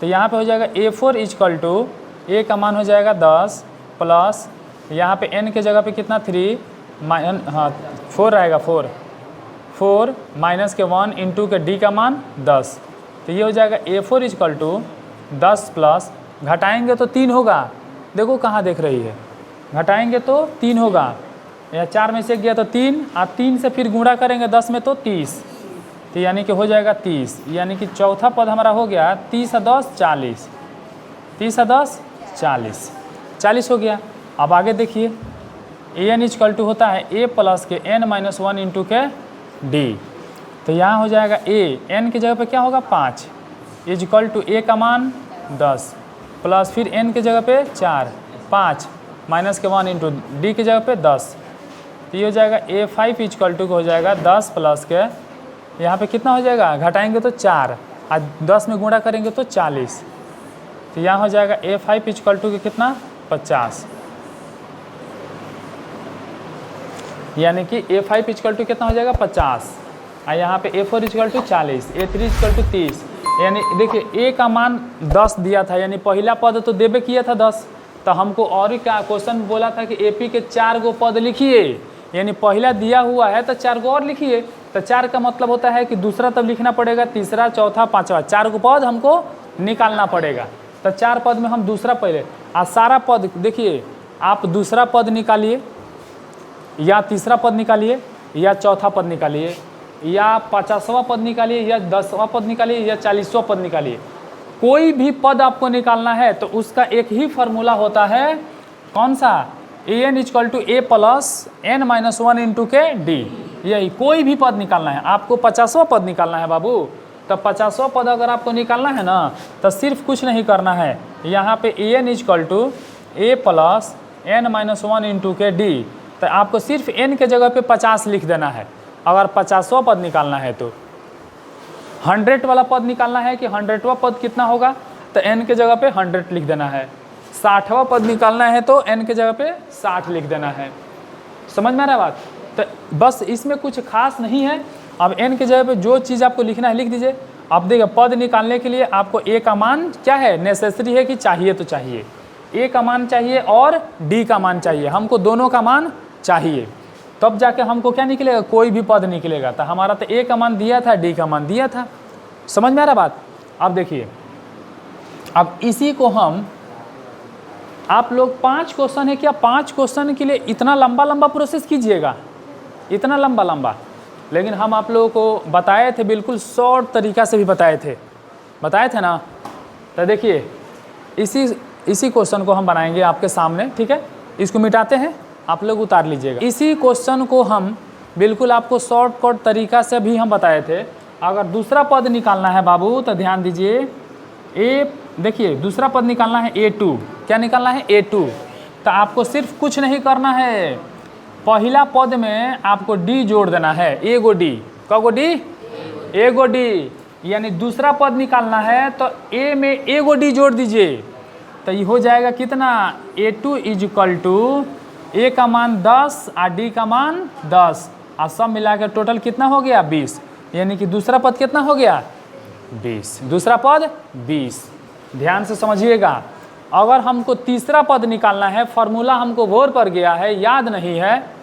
तो यहाँ पे हो जाएगा a4 इक्वल टू a का मान हो जाएगा 10 प्लस यहाँ पे n के जगह पे कितना 3 4 रहेगा, 4 माइनस के 1 इंटू के d का मान 10, तो ये हो जाएगा a4 इक्वल टू 10 प्लस, घटाएंगे तो 3 होगा, देखो कहाँ देख रही है, घटाएंगे तो 3 होगा, या 4 में से गया तो 3, और 3 से फिर गुणा करेंगे 10 में तो 30, तो यानी कि हो जाएगा 30, यानी कि चौथा पद हमारा हो गया 30 और 10 40, 30 और 10 40 हो गया। अब आगे देखिए ए एन इक्वल टू होता है ए प्लस के एन माइनस 1 इंटू के डी, तो यहाँ हो जाएगा ए, एन की जगह पे क्या होगा 5 इक्वल टू ए का मान 10 प्लस फिर एन की जगह पे 4, 5 माइनस के 1 इंटू डी की जगह पे 10, तो ये हो जाएगा a5 इक्वल टू हो जाएगा 10 प्लस के, यहाँ पे कितना हो जाएगा, घटाएंगे तो 4 और 10 में गुणा करेंगे तो 40, तो यहाँ हो जाएगा a5 इक्वल टू के कितना 50, यानी कि a5 इक्वल टू कितना हो जाएगा 50, और यहाँ पे a4 equal to 40, a3 equal to 30, यानी देखिए a का मान 10 दिया था, यानी पहला पद तो देबे किया था 10, तो हमको और ही क्या क्वेश्चन बोला था कि एपी के 4 गो पद लिखिए, यानी पहला दिया हुआ है तो 4 गो और लिखिए, तो 4 का मतलब होता है कि दूसरा तब लिखना पड़ेगा, तीसरा चौथा पाँचवा, 4 गो पद हमको निकालना पड़ेगा। तो 4 पद में हम दूसरा पहले, और सारा पद देखिए, आप दूसरा पद निकालिए या तीसरा पद निकालिए या चौथा पद निकालिए या 50वां पद निकालिए या 10वां पद निकालिए या 40वां पद निकालिए, कोई भी पद आपको निकालना है तो उसका एक ही फार्मूला होता है, कौन सा, A N equal to A plus N minus 1 into के डी। यही कोई भी पद निकालना है आपको, 50वां पद निकालना है बाबू। तो 50वां पद अगर आपको निकालना है ना तो सिर्फ कुछ नहीं करना है, यहाँ पे A N equal to A plus N minus 1 into के डी। तो आपको सिर्फ एन के जगह पे 50 लिख देना है अगर 50वां पद निकालना है। तो 100 वाला पद निकालना है कि 100वां पद कितना होगा, तो एन के जगह पे 100 लिख देना है। 60वां पद निकालना है तो एन के जगह पे 60 लिख देना है। समझ में आ रहा है बात? तो बस इसमें कुछ खास नहीं है। अब एन के जगह पे जो चीज़ आपको लिखना है लिख दीजिए। अब देखिए पद निकालने के लिए आपको ए का मान क्या है, नेसेसरी है कि चाहिए, तो चाहिए ए का मान चाहिए और डी का मान चाहिए। हमको दोनों का मान चाहिए, तब जाके हमको क्या निकलेगा, कोई भी पद निकलेगा। तो हमारा तो ए का मान दिया था, डी का मान दिया था। समझ में आ रहा बात? अब देखिए, अब इसी को हम, आप लोग 5 क्वेश्चन है क्या, 5 क्वेश्चन के लिए इतना लंबा लंबा प्रोसेस कीजिएगा, इतना लंबा लंबा। लेकिन हम आप लोगों को बताए थे, बिल्कुल शॉर्ट तरीका से भी बताए थे ना। तो देखिए इसी क्वेश्चन को हम बनाएंगे आपके सामने, ठीक है। इसको मिटाते हैं, आप लोग उतार लीजिएगा। इसी क्वेश्चन को हम बिल्कुल आपको शॉर्टकट तरीका से भी हम बताए थे। अगर दूसरा पद निकालना है बाबू तो ध्यान दीजिए, देखिए दूसरा पद निकालना है A2। क्या निकालना है? A2। तो आपको सिर्फ कुछ नहीं करना है, पहला पद में आपको D जोड़ देना है, एगो D। कगो D? एगो D। यानी दूसरा पद निकालना है तो A में एगो D जोड़ दीजिए। तो ये हो जाएगा कितना, A2 इक्वल टू A का मान 10 और D का मान 10 और सब मिला के टोटल कितना हो गया, 20। यानी कि दूसरा पद कितना हो गया, 20। दूसरा पद 20। ध्यान से समझिएगा। अगर हमको तीसरा पद निकालना है, फार्मूला हमको भोर पर गया है, याद नहीं है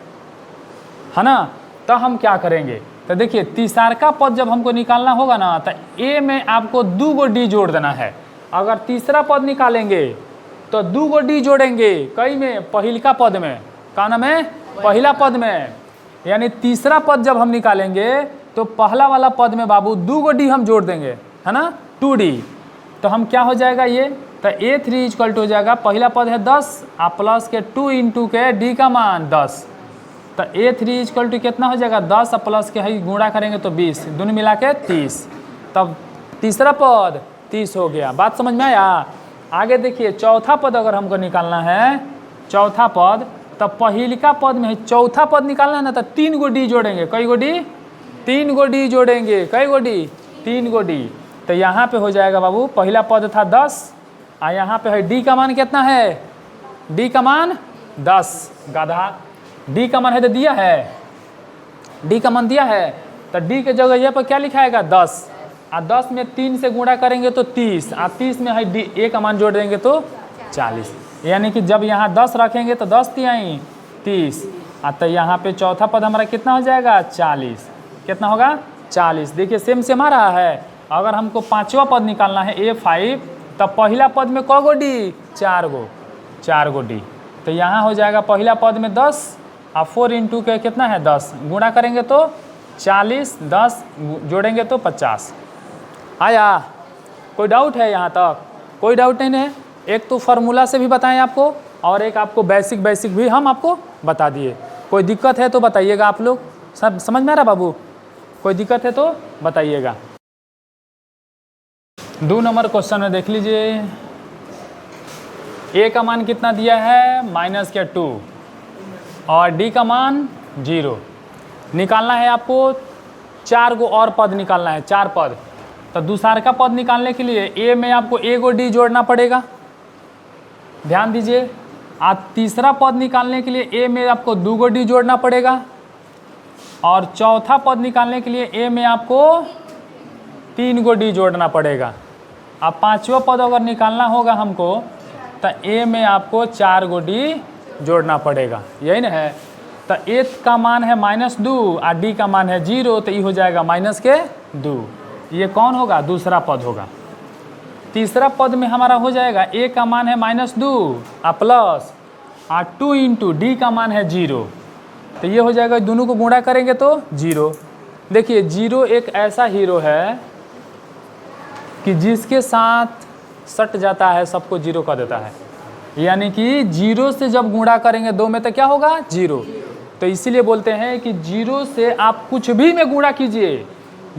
ना, तो हम क्या करेंगे। तो देखिए तीसरा का पद जब हमको निकालना होगा ना, तो A में आपको 2 गो D जोड़ देना है। अगर तीसरा पद निकालेंगे तो 2 गो D जोड़ेंगे, कई में, पहिलका पद में, का नाम है, पहला पद में। यानी तीसरा पद जब हम निकालेंगे तो पहला वाला पद में बाबू 2 गो D हम जोड़ देंगे, है ना, 2D। तो हम क्या हो जाएगा ये, तो A3 इक्वल टू हो जाएगा, पहला पद है 10 और प्लस के 2 इंटू के D का मान 10। तो A3 इक्वल टू कितना हो जाएगा, 10 और प्लस के है गुणा करेंगे तो 20, दोनों मिला के 30। तब तीसरा पद 30 हो गया। बात समझ में आया? आगे देखिए चौथा पद अगर हमको निकालना है, चौथा पद, तब पहिलका पद में चौथा पद निकालना है ना, तो 3 गो D जोड़ेंगे। कई गो D? 3 गो D जोड़ेंगे। कई गो D? 3 गो D। तो यहाँ पे हो जाएगा बाबू, पहला पद था 10 और यहाँ पे है D का मान कितना है, D का मान 10। गधा, D का मान है तो दिया है, D का मान दिया है, तो D के जगह यहाँ पर क्या लिखाएगा, 10 और 10 में 3 से गुणा करेंगे तो 30 और 30 में है D, A का मान जोड़ देंगे तो 40। यानी कि जब यहाँ 10 रखेंगे तो 10 तिहाई 30 और तो यहाँ पे चौथा पद हमारा कितना हो जाएगा, 40। कितना होगा, 40। देखिए सेम आ रहा है। अगर हमको 5वां पद निकालना है A5, तब पहला पद में क गो D, 4 गो D। तो यहाँ हो जाएगा पहला पद में 10 और 4 इंटू के कितना है, 10, गुणा करेंगे तो 40, 10 जोड़ेंगे तो 50। आया? कोई डाउट है यहाँ तक? कोई डाउट नहीं है। एक तो फार्मूला से भी बताएं आपको और एक आपको बेसिक भी हम आपको बता दिए। कोई दिक्कत है तो बताइएगा आप लोग। सब समझ में आ रहा बाबू? कोई दिक्कत है तो बताइएगा। 2 नंबर क्वेश्चन में देख लीजिए, A का मान कितना दिया है, -2 और D का मान 0। निकालना है आपको 4 गो और पद निकालना है, 4 पद। तो दूसरा का पद निकालने के लिए A में आपको एगो D जोड़ना पड़ेगा, ध्यान दीजिए। और तीसरा पद निकालने के लिए A में आपको 2 गो D जोड़ना पड़ेगा और चौथा पद निकालने के लिए A में आपको 3 गो D जोड़ना पड़ेगा। अब 5वां पद अगर निकालना होगा हमको तो A में आपको 4 गो D जोड़ना पड़ेगा, यही ना है। तो A का मान है -2 और D का मान है 0, तो ये हो जाएगा -2। ये कौन होगा, दूसरा पद होगा। तीसरा पद में हमारा हो जाएगा A का मान है -2 और प्लस 2 इंटू D का मान है 0। तो ये हो जाएगा, दोनों को गुणा करेंगे तो 0। देखिए 0 एक ऐसा हीरो है कि जिसके साथ सट जाता है सबको 0 कर देता है। यानी कि 0 से जब गुणा करेंगे 2 में तो क्या होगा 0। तो इसीलिए बोलते हैं कि 0 से आप कुछ भी में गुणा कीजिए,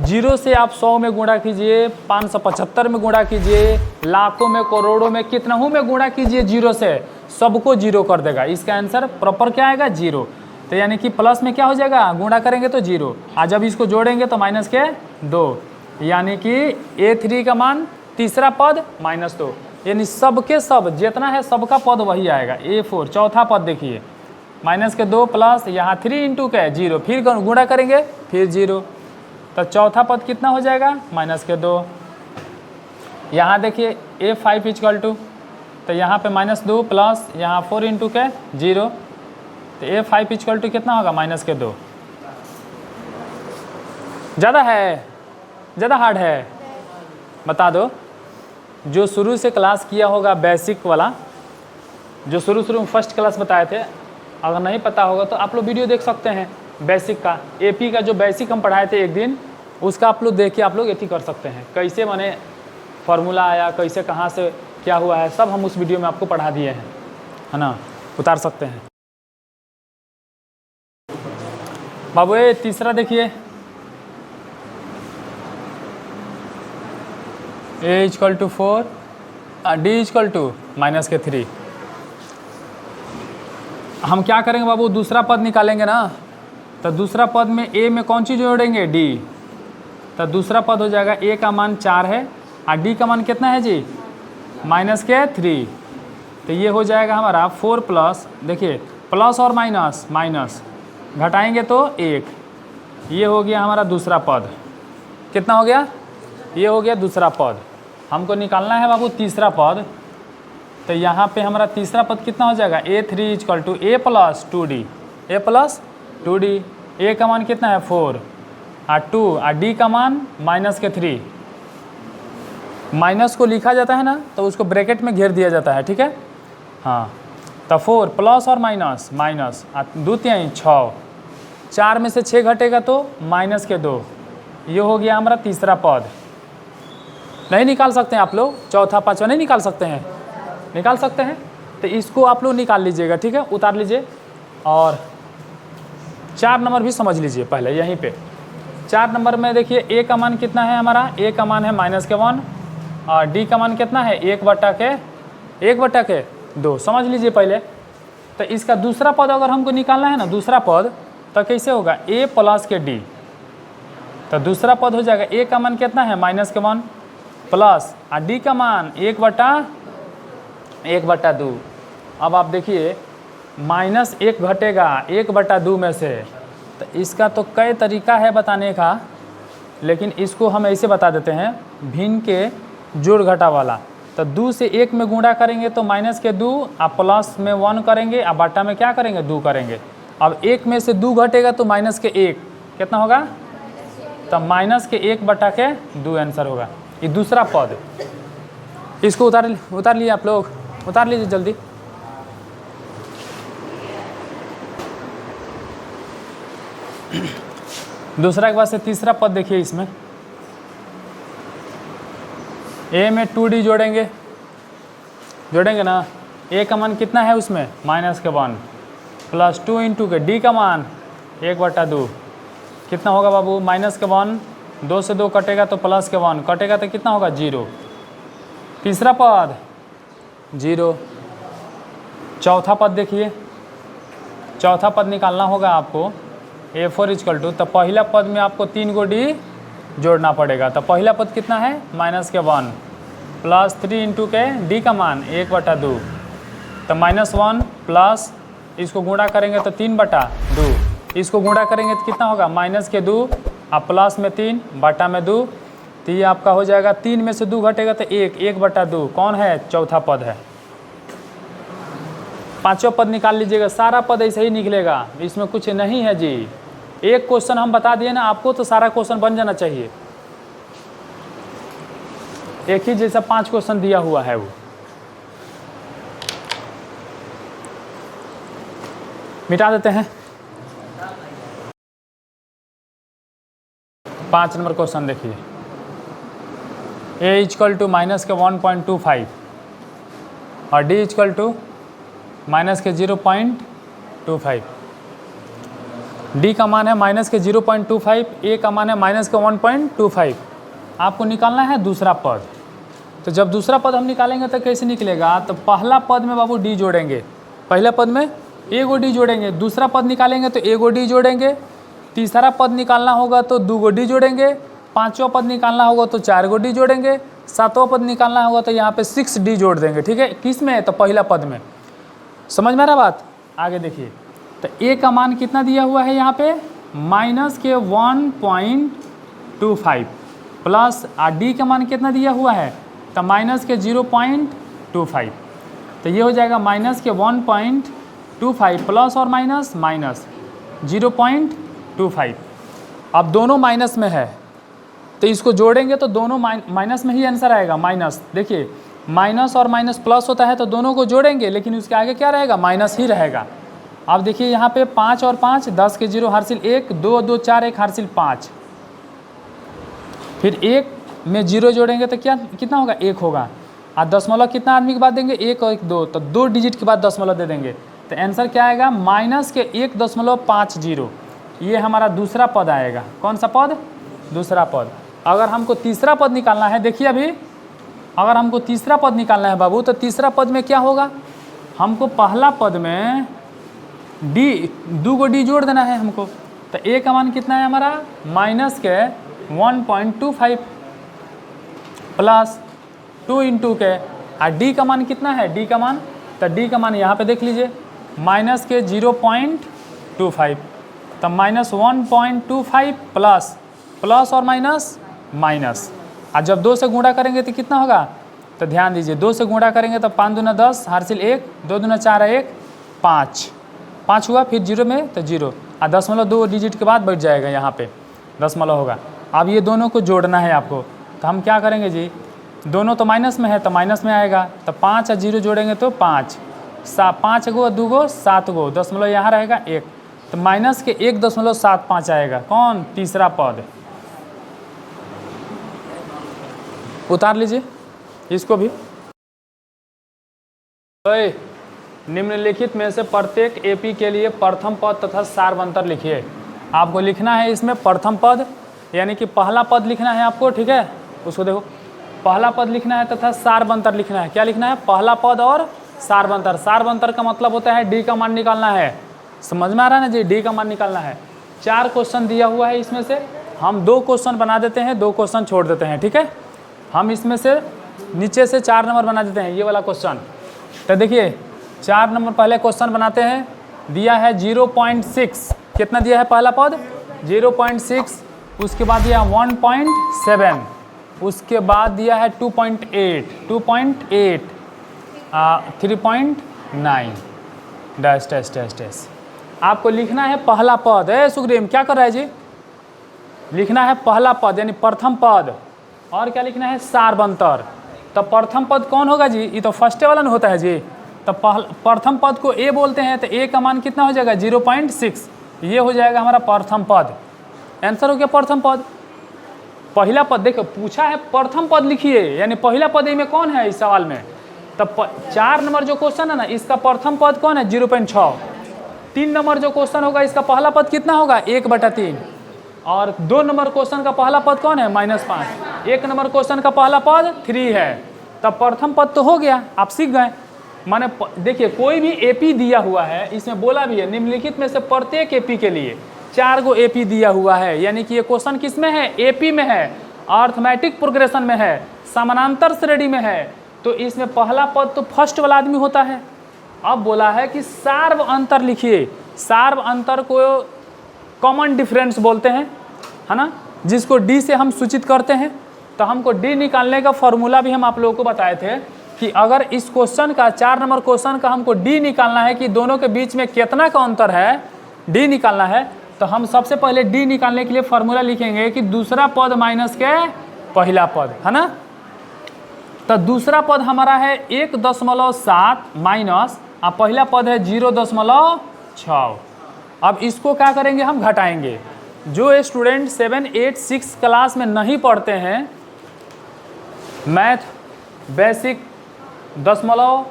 0 से आप 100 में गुणा कीजिए, 575 में गुणा कीजिए, लाखों में, करोड़ों में, कितनों में गुणा कीजिए, 0 से सबको 0 कर देगा। इसका आंसर प्रॉपर क्या आएगा 0। तो यानी कि प्लस में क्या हो जाएगा, गुणा करेंगे तो 0, और जब इसको जोड़ेंगे तो माइनस के 2, यानी कि A3 का मान तीसरा पद -2, यानी सबके सब जितना है सबका पद वही आएगा। A4 चौथा पद देखिए -2 प्लस यहाँ 3 इंटू के 0, फिर गुणा करेंगे फिर 0, तो चौथा पद कितना हो जाएगा -2। यहाँ देखिए A5 इक्वल टू, तो यहाँ पे -2 प्लस यहाँ 4 इंटू के 0, तो A5 इक्वल टू कितना होगा -2। ज़्यादा है, ज़्यादा हार्ड है, बता दो। जो शुरू से क्लास किया होगा बेसिक वाला, जो शुरू में फर्स्ट क्लास बताए थे, अगर नहीं पता होगा तो आप लोग वीडियो देख सकते हैं बेसिक का। AP का जो बेसिक हम पढ़ाए थे एक दिन, उसका आप लोग देख के आप लोग एथी कर सकते हैं, कैसे माने फार्मूला आया, कैसे कहाँ से क्या हुआ है, सब हम उस वीडियो में आपको पढ़ा दिए हैं, है ना, उतार सकते हैं। बाबू ये तीसरा देखिए, A equal to 4 D equal to -3। हम क्या करेंगे बाबू, दूसरा पद निकालेंगे ना, तो दूसरा पद में A में कौन चीज़ जोड़ेंगे D, तो दूसरा पद हो जाएगा A का मान 4 है और D का मान कितना है जी -3, तो ये हो जाएगा हमारा 4 प्लस, देखिए प्लस और माइनस, माइनस घटाएंगे तो 1, ये हो गया हमारा दूसरा पद। कितना हो गया, ये हो गया दूसरा पद। हमको निकालना है बाबू तीसरा पद, तो यहाँ पे हमारा तीसरा पद कितना हो जाएगा A3 equal to A plus 2D, A plus 2D। A का मान कितना है 4 और 2 और D का मान -3। माइनस को लिखा जाता है ना तो उसको ब्रैकेट में घेर दिया जाता है, ठीक है। हाँ, तो 4 प्लस और माइनस, माइनस 2 3 6, 4 में से 6 घटेगा तो -2, ये हो गया हमारा तीसरा पद। नहीं निकाल सकते हैं आप लोग, चौथा पाँचवा नहीं निकाल सकते हैं, निकाल सकते हैं, तो इसको आप लोग निकाल लीजिएगा, ठीक है, उतार लीजिए। और 4 नंबर भी समझ लीजिए पहले यहीं पे। 4 नंबर में देखिए A का मान कितना है हमारा, A का मान है -1 और D का मान कितना है 1/2। समझ लीजिए पहले। तो इसका दूसरा पद अगर हमको निकालना है ना, दूसरा पद, तो कैसे होगा A प्लस के D, तो दूसरा पद हो जाएगा A का मान कितना है -1 प्लस और D का मान 1/2। अब आप देखिए -1 घटेगा 1/2 में से, तो इसका तो कई तरीका है बताने का, लेकिन इसको हम ऐसे बता देते हैं भिन्न के जोड़ घटा वाला। तो 2 से 1 में गुणा करेंगे तो -2 और प्लस में 1 करेंगे और बटा में क्या करेंगे 2 करेंगे। अब 1 में से 2 घटेगा तो -1 कितना होगा, तो -1/2 आंसर होगा। ये दूसरा पद, इसको उतार लिए आप लोग, उतार लीजिए जल्दी। दूसरा के बाद से तीसरा पद देखिए, इसमें A में 2D जोड़ेंगे ना, A का मान कितना है उसमें -1 प्लस 2 इंटू के D का मान 1/2, कितना होगा बाबू -1, 2 से 2 कटेगा तो +1 कटेगा तो कितना होगा 0। तीसरा पद 0। चौथा पद देखिए, चौथा पद निकालना होगा आपको A4 इक्वल टू, तो पहला पद में आपको 3 को D जोड़ना पड़ेगा। तो पहला पद कितना है -1 प्लस 3 इंटू के D का मान 1/2, तो -1 प्लस इसको गुणा करेंगे तो 3/2, इसको गुणा करेंगे तो कितना होगा -2 और प्लस में 3 बटा में 2, तो ये आपका हो जाएगा 3 में से 2 घटेगा तो 1/2 कौन है, चौथा पद है। पांचवा पद निकाल लीजिएगा, सारा पद ऐसे ही निकलेगा, इसमें कुछ नहीं है जी। एक क्वेश्चन हम बता दिए ना आपको, तो सारा क्वेश्चन बन जाना चाहिए। एक ही जैसा 5 क्वेश्चन दिया हुआ है वो। मिटा देते हैं। 5 नंबर क्वेश्चन देखिए, A इक्वल टू -1.25 और डी इक्वल टू माइनस के 0.25। डी का मान है माइनस के 0.25, ए का मान है माइनस के 1.25। आपको निकालना है दूसरा पद। तो जब दूसरा पद हम निकालेंगे तो कैसे निकलेगा, तो पहला पद में बाबू डी जोड़ेंगे, पहले पद में ए गो डी जोड़ेंगे, दूसरा पद निकालेंगे तो ए गो डी जोड़ेंगे, तीसरा पद निकालना होगा तो 2 गो डी जोड़ेंगे, पाँचवा पद निकालना होगा तो 4 गो डी जोड़ेंगे, सातवां पद निकालना होगा तो यहाँ पे 6 डी जोड़ देंगे। ठीक है, किस में है, तो पहला पद में। समझ में आ रहा बात। आगे देखिए, तो ए का मान कितना दिया हुआ है यहाँ पे, माइनस के 1.25 प्लस डी का मान कितना दिया हुआ है, तो माइनस के 0.25। तो ये हो जाएगा माइनस के 1.25 प्लस और माइनस 0.25। अब दोनों माइनस में है तो इसको जोड़ेंगे तो दोनों माइनस में ही आंसर आएगा। माइनस, देखिए माइनस और माइनस प्लस होता है तो दोनों को जोड़ेंगे, लेकिन उसके आगे क्या रहेगा, माइनस ही रहेगा। अब देखिए यहाँ पे 5 और 5, 10 के 0 हासिल 1, 2 2 4 1 हासिल 5। फिर 1 में 0 जोड़ेंगे तो क्या कितना होगा, 1 होगा। और दशमलव कितना आदमी के बाद देंगे, 1 और 2, तो 2 डिजिट के बाद दशमलव दे देंगे। तो आंसर क्या आएगा, माइनस के 1.50। ये हमारा दूसरा पद आएगा। कौन सा पद, दूसरा पद। अगर हमको तीसरा पद निकालना है, देखिए अभी अगर हमको तीसरा पद निकालना है बाबू, तो तीसरा पद में क्या होगा, हमको पहला पद में डी 2 गो डी जोड़ देना है हमको। तो ए का मान कितना है हमारा, माइनस के 1.25 प्लस 2 इंटू के, और डी का मान कितना है, डी का मान, तो डी का मान यहाँ पे देख लीजिए, माइनस के 0.25। तो माइनस 1.25 प्लस और माइनस माइनस। और जब 2 से गुणा करेंगे तो कितना होगा, तो ध्यान दीजिए 2 से गुणा करेंगे तो 5 दूना 10 हासिल 1, 2 दूना 4 1 5, 5 हुआ, फिर 0 में तो 0, और दशमलव 2 डिजिट के बाद बैठ जाएगा, यहाँ पे दशमलव होगा। अब ये दोनों को जोड़ना है आपको, तो हम क्या करेंगे जी, दोनों तो माइनस में है तो माइनस में आएगा, तो 5 और 0 जोड़ेंगे तो 5, 5 गो 2 गो 7 गो, दशमलव यहाँ रहेगा 1, तो माइनस के 1.75 आएगा। कौन, तीसरा पद। उतार लीजिए इसको भी। निम्नलिखित में से प्रत्येक एपी के लिए प्रथम पद तथा सार्वंतर लिखिए। आपको लिखना है इसमें प्रथम पद, यानी कि पहला पद लिखना है आपको। ठीक है, उसको देखो, पहला पद लिखना है तथा सार्वंतर लिखना है। क्या लिखना है, पहला पद और सार्वंतर। सार्वंतर का मतलब होता है डी का मान निकालना है। समझ में आ रहा है ना जी, डी का मान निकालना है। 4 क्वेश्चन दिया हुआ है, इसमें से हम 2 क्वेश्चन बना देते हैं, 2 क्वेश्चन छोड़ देते हैं। ठीक है, हम इसमें से नीचे से 4 नंबर बना देते हैं, ये वाला क्वेश्चन। तो देखिए 4 नंबर पहले क्वेश्चन बनाते हैं। दिया है 0.6, कितना दिया है पहला पद, 0.6, उसके बाद दिया 1.7, उसके बाद दिया है 2.8, 3.9 डैश डैश डैश डैश। आपको लिखना है पहला पद। सुग्रीव क्या कर रहा है जी, लिखना है पहला पद यानी प्रथम पद, और क्या लिखना है, सार्वंतर। तो प्रथम पद कौन होगा जी, ये तो फर्स्ट वाला न होता है जी। तो प्रथम पद को ए बोलते हैं, तो ए का मान कितना हो जाएगा, 0.6। ये हो जाएगा हमारा प्रथम पद। आंसर हो गया प्रथम पद। पहला पद देखो पूछा है, प्रथम पद लिखिए, यानी पहला पद में कौन है इस सवाल में। तब 4 नंबर जो क्वेश्चन है ना, इसका प्रथम पद कौन है, 0.6। 3 नंबर जो क्वेश्चन होगा, इसका पहला पद कितना होगा, 1/3। और 2 नंबर क्वेश्चन का पहला पद कौन है, -5। 1 नंबर क्वेश्चन का पहला पद 3 है। तब प्रथम पद तो हो गया, आप सीख गए। माने देखिए कोई भी एपी दिया हुआ है, इसमें बोला भी है निम्नलिखित में से प्रत्येक एपी के लिए 4 गो एपी दिया हुआ है, यानी कि ये क्वेश्चन किस में है, एपी में है, अर्थमेटिक प्रोग्रेशन में है, समानांतर श्रेणी में है। तो इसमें पहला पद तो फर्स्ट वाला आदमी होता है। अब बोला है कि सार्व अंतर लिखिए। सार्व अंतर को कॉमन डिफरेंस बोलते हैं, है ना, जिसको डी से हम सूचित करते हैं। तो हमको डी निकालने का फॉर्मूला भी हम आप लोगों को बताए थे कि अगर इस क्वेश्चन का 4 नंबर क्वेश्चन का हमको डी निकालना है कि दोनों के बीच में कितना का अंतर है, डी निकालना है, तो हम सबसे पहले डी निकालने के लिए फॉर्मूला लिखेंगे कि दूसरा पद माइनस के पहला पद, है ना। तो दूसरा पद हमारा है 1.7 माइनस, और पहला पद है 0.6। अब इसको क्या करेंगे, हम घटाएंगे। जो स्टूडेंट 7, 8, 6 क्लास में नहीं पढ़ते हैं, मैथ बेसिक, दशमलव,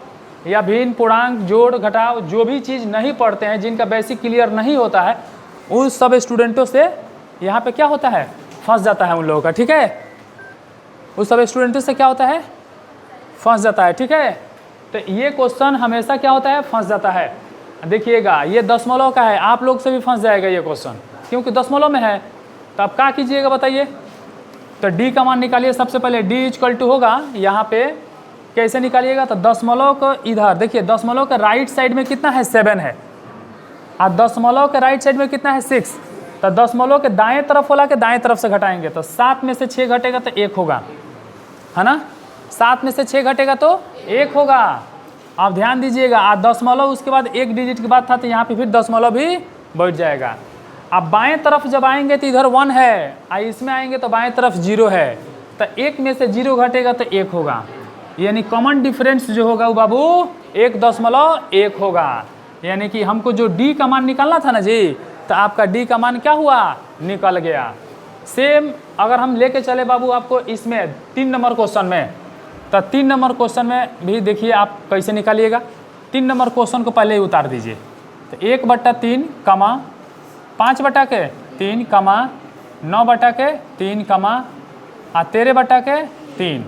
या भिन्न, पूर्णांक, जोड़ घटाव, जो भी चीज़ नहीं पढ़ते हैं, जिनका बेसिक क्लियर नहीं होता है, उस सब स्टूडेंटों से यहाँ पे क्या होता है, फंस जाता है उन लोगों का। ठीक है, उस सब स्टूडेंटों से क्या होता है, फंस जाता है। ठीक है, तो ये क्वेश्चन हमेशा क्या होता है, फंस जाता है। देखिएगा ये दशमलव का है, आप लोग से भी फंस जाएगा ये क्वेश्चन, क्योंकि दशमलव में है। तो आप क्या कीजिएगा बताइए, तो डी का मान निकालिए। सबसे पहले डी इक्वल टू होगा, यहाँ पे कैसे निकालिएगा, तो दशमलव को इधर देखिए, दशमलव के राइट साइड में कितना है, 7 है, और दशमलव के राइट साइड में कितना है, 6। तो दशमलव के दाएं तरफ वाला के दाएं तरफ से घटाएंगे, तो 7 में से 6 घटेगा तो 1 होगा, है ना। 7 में से 6 घटेगा तो 1 होगा। आप ध्यान दीजिएगा, आप दशमलव उसके बाद 1 डिजिट के बाद था, तो यहाँ पे फिर दशमलव भी बैठ जाएगा। अब बाएं तरफ जब आएंगे तो इधर 1 है, और इसमें आएंगे तो बाएं तरफ 0 है, तो 1 में से 0 घटेगा तो 1 होगा, यानी कॉमन डिफरेंस जो होगा वो बाबू 1.1 होगा। यानी कि हमको जो डी का मान निकालना था ना जी, तो आपका डी का मान क्या हुआ, निकल गया। सेम अगर हम लेके चले बाबू आपको इसमें 3 नंबर क्वेश्चन में, तो 3 नंबर क्वेश्चन में भी देखिए आप कैसे निकालिएगा। 3 नंबर क्वेश्चन को पहले ही उतार दीजिए, तो 1/3 कमा 5/3 कमा 9/3 कमा 13/3।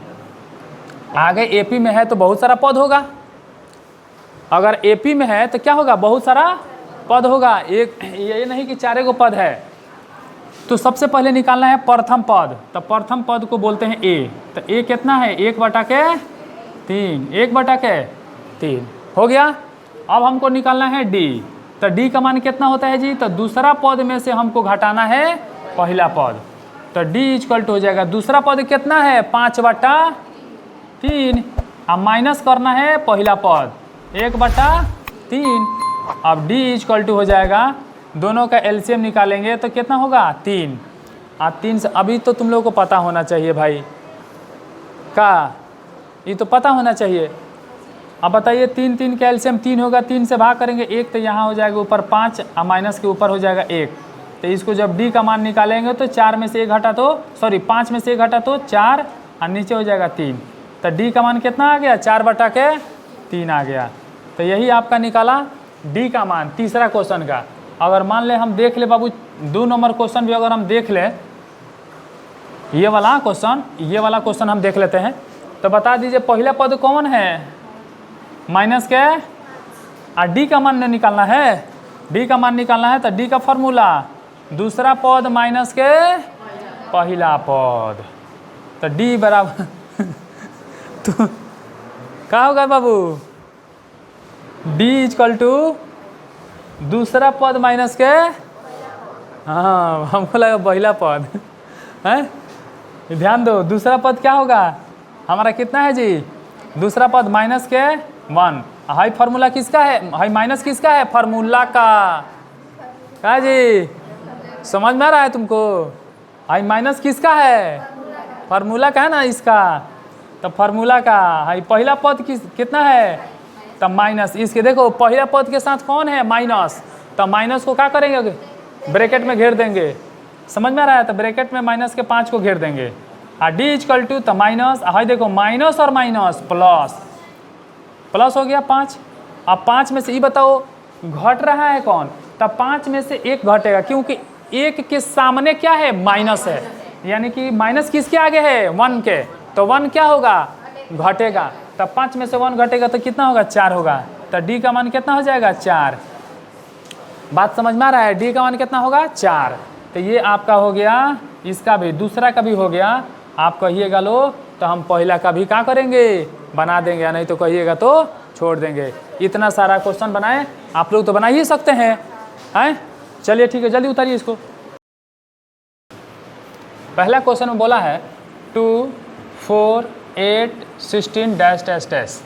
आगे एपी में है तो बहुत सारा पद होगा, अगर एपी में है तो क्या होगा, बहुत सारा पद होगा, एक ये नहीं कि 4 पद है। तो सबसे पहले निकालना है प्रथम पद, तो प्रथम पद को बोलते हैं ए। तो ए कितना है, 1/3, 1/3 हो गया। अब हमको निकालना है डी, तो डी का मान कितना होता है जी, तो दूसरा पद में से हमको घटाना है पहला पद, तो डी इक्वल टू हो जाएगा, दूसरा पद कितना है 5/3, अब माइनस करना है पहला पद 1/3। अब डी इक्वल टू हो जाएगा, दोनों का एलसीएम निकालेंगे तो कितना होगा 3। अब 3 से, अभी तो तुम लोगों को पता होना चाहिए भाई, का ये तो पता होना चाहिए। अब बताइए 3 का एलसीएम 3 होगा, 3 से भाग करेंगे 1, तो यहाँ हो जाएगा ऊपर 5, और माइनस के ऊपर हो जाएगा 1। तो इसको जब डी का मान निकालेंगे तो 4 में से 1 घटा तो 5 में से 1 घटा तो 4, और नीचे हो जाएगा 3। तो डी का मान कितना आ गया, 4/3 आ गया। तो यही आपका निकाला डी का मान तीसरा क्वेश्चन का। अगर मान ले हम देख ले बाबू 2 नंबर क्वेश्चन भी अगर हम देख ले, ये वाला क्वेश्चन हम देख लेते हैं, तो बता दीजिए पहला पद कौन है, माइनस के, और डी का मान निकालना है, डी का मान निकालना है। तो डी का फॉर्मूला, दूसरा पद माइनस के पहला पद, तो डी बराबर तो क्या होगा बाबू, डी इक्वल टू दूसरा पद माइनस के, हाँ हमको लगा पहला पद है, ध्यान दो, दूसरा पद क्या होगा हमारा, कितना है जी, दूसरा पद माइनस के 1। हाई फार्मूला किसका है, हाई माइनस किसका है, फार्मूला का, क्या जी समझ में आ रहा है तुमको, हाई माइनस किसका है, फार्मूला का है ना इसका, तो फार्मूला का हाई पहला पद कितना है, तब माइनस, इसके देखो पहला पद के साथ कौन है, माइनस, तो माइनस को क्या करेंगे, ब्रैकेट में घेर देंगे, समझ में आ रहा है, तो ब्रैकेट में माइनस के 5 को घेर देंगे, और डी इक्वल टू, तो माइनस, हाई देखो माइनस और माइनस प्लस हो गया 5। अब 5 में से ये बताओ घट रहा है कौन, तब 5 में से 1 घटेगा, क्योंकि 1 के सामने क्या है, माइनस है, यानी कि माइनस किसके आगे है, 1 के, तो 1 क्या होगा, घटेगा, तब 5 में से 1 घटेगा तो कितना होगा, 4 होगा। तो डी का मान कितना हो जाएगा, 4। बात समझ में आ रहा है, डी का मान कितना होगा, 4। तो ये आपका हो गया, इसका भी, दूसरा का भी हो गया। आप कहिएगा लो तो हम पहला का भी क्या करेंगे, बना देंगे, या नहीं तो कहिएगा तो छोड़ देंगे। इतना सारा क्वेश्चन बनाए, आप लोग तो बना ही सकते हैं, चलिए ठीक है, जल्दी उतारिए इसको। पहला क्वेश्चन में बोला है 2, 4, 8, 16 डैश,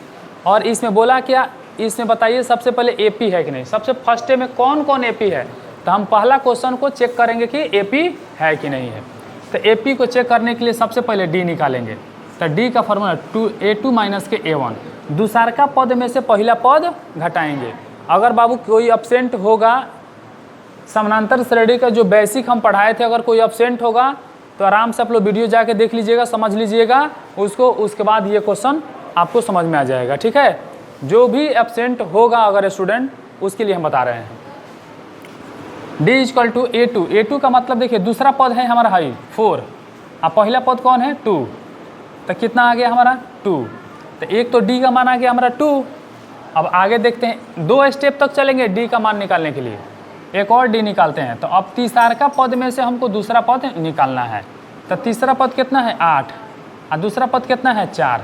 और इसमें बोला क्या, इसमें बताइए सबसे पहले एपी है कि नहीं, सबसे फर्स्ट में कौन कौन एपी है, तो हम पहला क्वेश्चन को चेक करेंगे कि एपी है कि नहीं है। तो एपी को चेक करने के लिए सबसे पहले डी निकालेंगे, तो डी का फॉर्मूला A2 माइनस के A1, दूसरा का पद में से पहला पद घटाएंगे। अगर बाबू कोई अब्सेंट होगा, समानांतर श्रेणी का जो बेसिक हम पढ़ाए थे, अगर कोई अब्सेंट होगा तो आराम से आप लोग वीडियो जाके देख लीजिएगा, समझ लीजिएगा उसको, उसके बाद ये क्वेश्चन आपको समझ में आ जाएगा, ठीक है। जो भी एब्सेंट होगा अगर स्टूडेंट, उसके लिए हम बता रहे हैं। d equal to A2, A2 का मतलब देखिए दूसरा पद है हमारा हाई 4, अब पहला पद कौन है 2, तो कितना आ गया हमारा 2, तो एक तो d का मान आ गया हमारा 2। अब आगे देखते हैं, 2 स्टेप तक चलेंगे d का मान निकालने के लिए, एक और d निकालते हैं। तो अब तीसरा पद में से हमको दूसरा पद निकालना है, तो तीसरा पद कितना है 8 और दूसरा पद कितना है 4,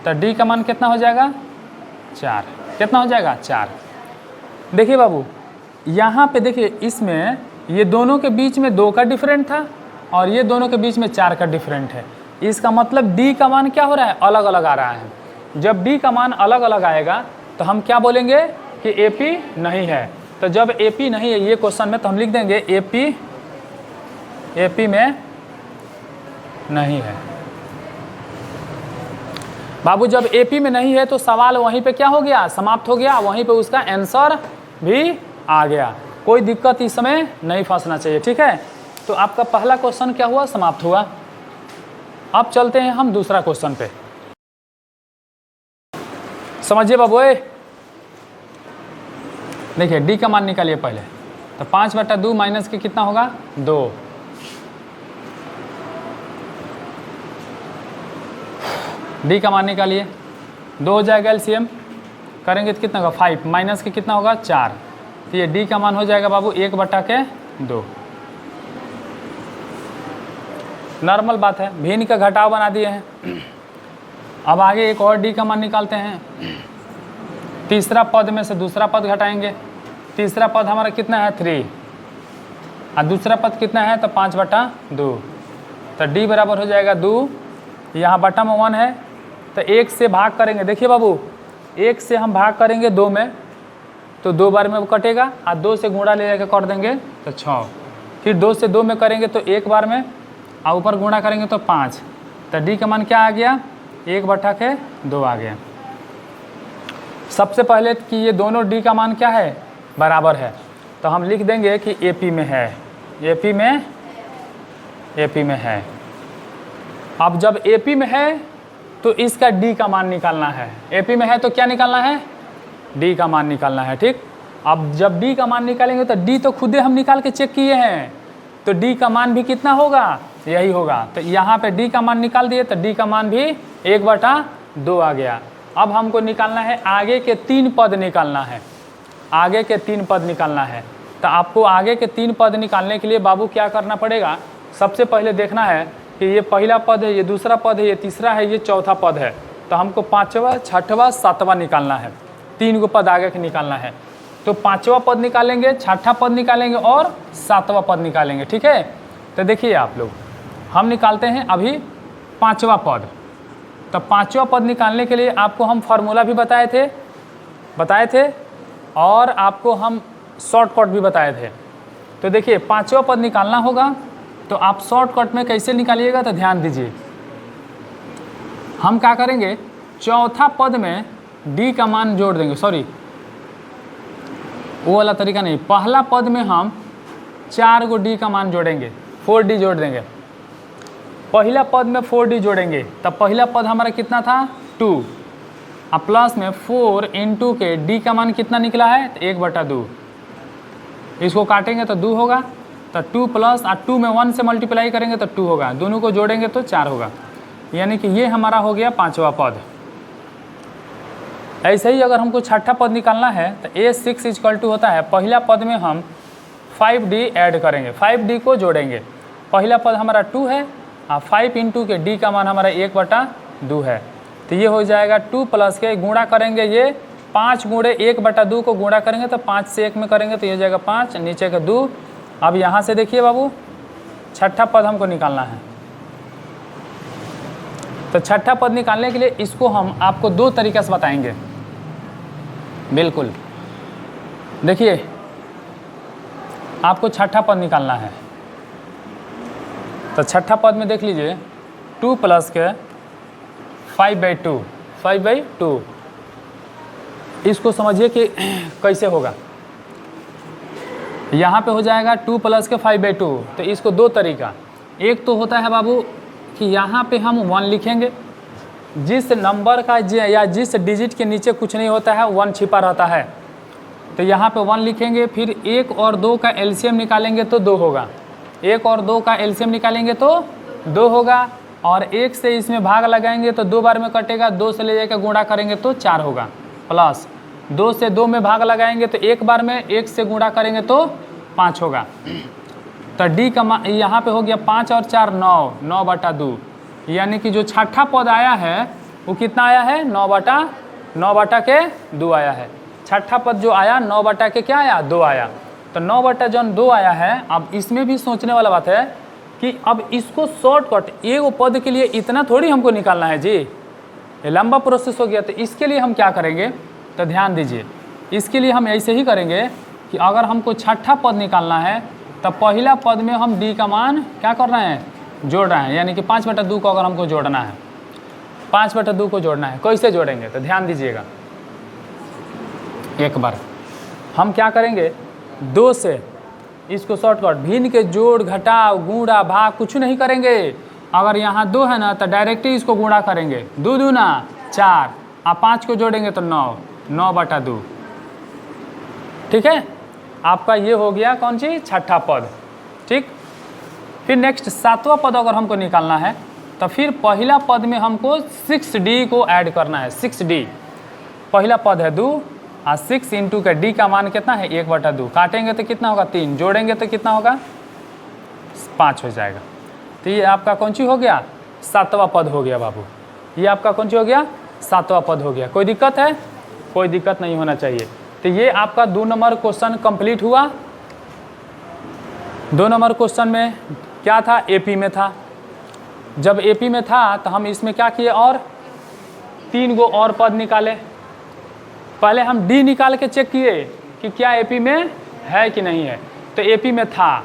तो d का मान कितना हो जाएगा 4, कितना हो जाएगा 4। देखिए बाबू यहाँ पे देखिए, इसमें ये दोनों के बीच में 2 का डिफरेंट था और ये दोनों के बीच में 4 का डिफरेंट है। इसका मतलब d का मान क्या हो रहा है, अलग अलग आ रहा है। जब d का मान अलग अलग आएगा तो हम क्या बोलेंगे कि AP नहीं है। तो जब AP नहीं है ये क्वेश्चन में, तो हम लिख देंगे AP में नहीं है। बाबू जब AP में नहीं है तो सवाल वहीं पे क्या हो गया, समाप्त हो गया, वहीं पे उसका आंसर भी आ गया। कोई दिक्कत इस समय नहीं फंसना चाहिए, ठीक है। तो आपका पहला क्वेश्चन क्या हुआ, समाप्त हुआ। अब चलते हैं हम दूसरा क्वेश्चन पे, समझिए बाबू। देखिए d का मान निकालिए पहले, तो 5/2 माइनस के कितना होगा 2, d का मान निकालिए, 2 हो जाएगा एलसीएम करेंगे तो कितना होगा 5, माइनस के कितना होगा 4, तो ये d का मान हो जाएगा बाबू 1/2। नॉर्मल बात है, भिन्न का घटाव बना दिए हैं। अब आगे एक और d का मान निकालते हैं। तीसरा पद में से दूसरा पद घटाएंगे, तीसरा पद हमारा कितना है 3 और दूसरा पद कितना है तो 5/2, तो d बराबर हो जाएगा 2, यहाँ बटा में 1 है तो 1 से भाग करेंगे। देखिए बाबू 1 से हम भाग करेंगे 2 में तो 2 बार में वो कटेगा और 2 से गुणा ले लेकर कर देंगे तो 6, फिर 2 से 2 में करेंगे तो 1 बार में और ऊपर गुणा करेंगे तो 5, तो d का मान क्या आ गया 1/2 आ गया। सबसे पहले कि ये दोनों d का मान क्या है बराबर है, तो हम लिख देंगे कि AP में है, AP में है। अब जब AP में है तो इसका d का मान निकालना है, AP में है तो क्या निकालना है d का मान निकालना है, ठीक। अब जब d का मान निकालेंगे तो d तो खुदे हम निकाल के चेक किए हैं, तो d का मान भी कितना होगा यही होगा। तो यहाँ पे d का मान निकाल दिए तो d का मान भी 1/2 आ गया। अब हमको निकालना है आगे के 3 पद निकालना है, आगे के 3 पद निकालना है। तो आपको आगे के 3 पद निकालने के लिए बाबू क्या करना पड़ेगा, सबसे पहले देखना है कि ये पहला पद है, ये दूसरा पद है, ये तीसरा है, ये चौथा पद है। तो हमको 5वां 6वां 7वां निकालना है, 3 गो पद आगे के निकालना है। तो 5वां पद निकालेंगे, 6ठा पद निकालेंगे और 7वां पद निकालेंगे, ठीक है। तो देखिए आप लोग, हम निकालते हैं अभी 5वां पद। तो 5वां पद निकालने के लिए आपको हम फार्मूला भी बताए थे और आपको हम शॉर्टकट भी बताए थे। तो देखिए 5वां पद निकालना होगा तो आप शॉर्टकट में कैसे निकालिएगा, तो ध्यान दीजिए। हम क्या करेंगे, चौथा पद में d का मान जोड़ देंगे, सॉरी वो वाला तरीका नहीं, पहला पद में हम 4 गो d का मान जोड़ेंगे, 4d जोड़ देंगे। पहला पद में 4d जोड़ेंगे, तब पहला पद हमारा कितना था 2 और प्लस में 4 इंटू के d का मान कितना निकला है तो 1/2, इसको काटेंगे तो 2 होगा, तो 2 प्लस और 2 में 1 से मल्टीप्लाई करेंगे तो 2 होगा, दोनों को जोड़ेंगे तो 4 होगा, यानी कि ये हमारा हो गया 5वां पद। ऐसे ही अगर हमको 6ठा पद निकालना है तो A6 इक्वल टू होता है, पहला पद में हम 5d ऐड करेंगे, 5d को जोड़ेंगे। पहला पद हमारा 2 है और 5 इंटू के d का मान हमारा 1/2 है, तो ये हो जाएगा 2 प्लस के गुणा करेंगे, ये 5 गुणे 1/2 को गुणा करेंगे तो 5 से 1 में करेंगे तो ये हो जाएगा 5, नीचे का 2। अब यहाँ से देखिए बाबू 6ठा पद हमको निकालना है, तो 6ठा पद निकालने के लिए इसको हम आपको 2 तरीके से बताएंगे। बिल्कुल देखिए, आपको 6ठा पद निकालना है, तो 6ठा पद में देख लीजिए 2 प्लस के 5/2, इसको समझिए कि कैसे होगा। यहाँ पे हो जाएगा 2 प्लस के 5/2, तो इसको 2 तरीका, एक तो होता है बाबू कि यहाँ पे हम 1 लिखेंगे जिस नंबर का या जिस डिजिट के नीचे कुछ नहीं होता है 1 छिपा रहता है। तो यहाँ पे 1 लिखेंगे, फिर 1 और 2 का एलसीएम निकालेंगे तो 2 होगा। 1 और 2 का एलसीएम निकालेंगे तो 2 होगा, और 1 से इसमें भाग लगाएंगे तो 2 बार में कटेगा, 2 से ले जाकर गुणा करेंगे तो 4 होगा, प्लस 2 से 2 में भाग लगाएंगे तो 1 बार में 1 से गुणा करेंगे तो 5 होगा। तो डी का यहाँ पे हो गया 5 और 4 9, 9/2, यानी कि जो छठा पद आया है वो कितना आया है, 9/2 आया है। छठा पद जो आया 9 के क्या आया, 2 आया। तो 9/2 आया है। अब इसमें भी सोचने वाला बात है कि अब इसको शॉर्टकट एक पद के लिए इतना थोड़ी हमको निकालना है जी, ये लंबा प्रोसेस हो गया। तो इसके लिए हम क्या करेंगे, तो ध्यान दीजिए, इसके लिए हम ऐसे ही करेंगे कि अगर हमको छठा पद निकालना है तो पहला पद में हम डी का मान क्या कर रहे हैं, जोड़ रहे हैं। यानी कि 5/2 को अगर हमको जोड़ना है, 5/2 को जोड़ना है, कैसे जोड़ेंगे तो ध्यान दीजिएगा। एक बार हम क्या करेंगे, 2 से इसको शॉर्टकट भिन्न के जोड़ घटाव गुणा भाग कुछ नहीं करेंगे। अगर यहाँ 2 है ना तो डायरेक्टली इसको गुणा करेंगे, 2 दूना 4, आप 5 को जोड़ेंगे तो 9, 9/2। ठीक है, आपका ये हो गया कौन सी, छठा पद। ठीक, फिर नेक्स्ट 7वां पद अगर हमको निकालना है तो फिर पहला पद में हमको 6D को ऐड करना है। 6D पहला पद है 2 और 6 इंटू का डी का मान कितना है, 1/2। काटेंगे तो कितना होगा, 3, जोड़ेंगे तो कितना होगा, 5 हो जाएगा। तो ये आपका कौन सी हो गया, 7वां पद हो गया बाबू। ये आपका कौन सी हो गया, 7वां पद हो गया। कोई दिक्कत है, कोई दिक्कत नहीं होना चाहिए। तो ये आपका 2 नंबर क्वेश्चन कंप्लीट हुआ। 2 नंबर क्वेश्चन में क्या था, एपी में था। जब एपी में था तो हम इसमें क्या किए, और 3 गो और पद निकाले। पहले हम डी निकाल के चेक किए कि क्या एपी में है कि नहीं है। तो एपी में था,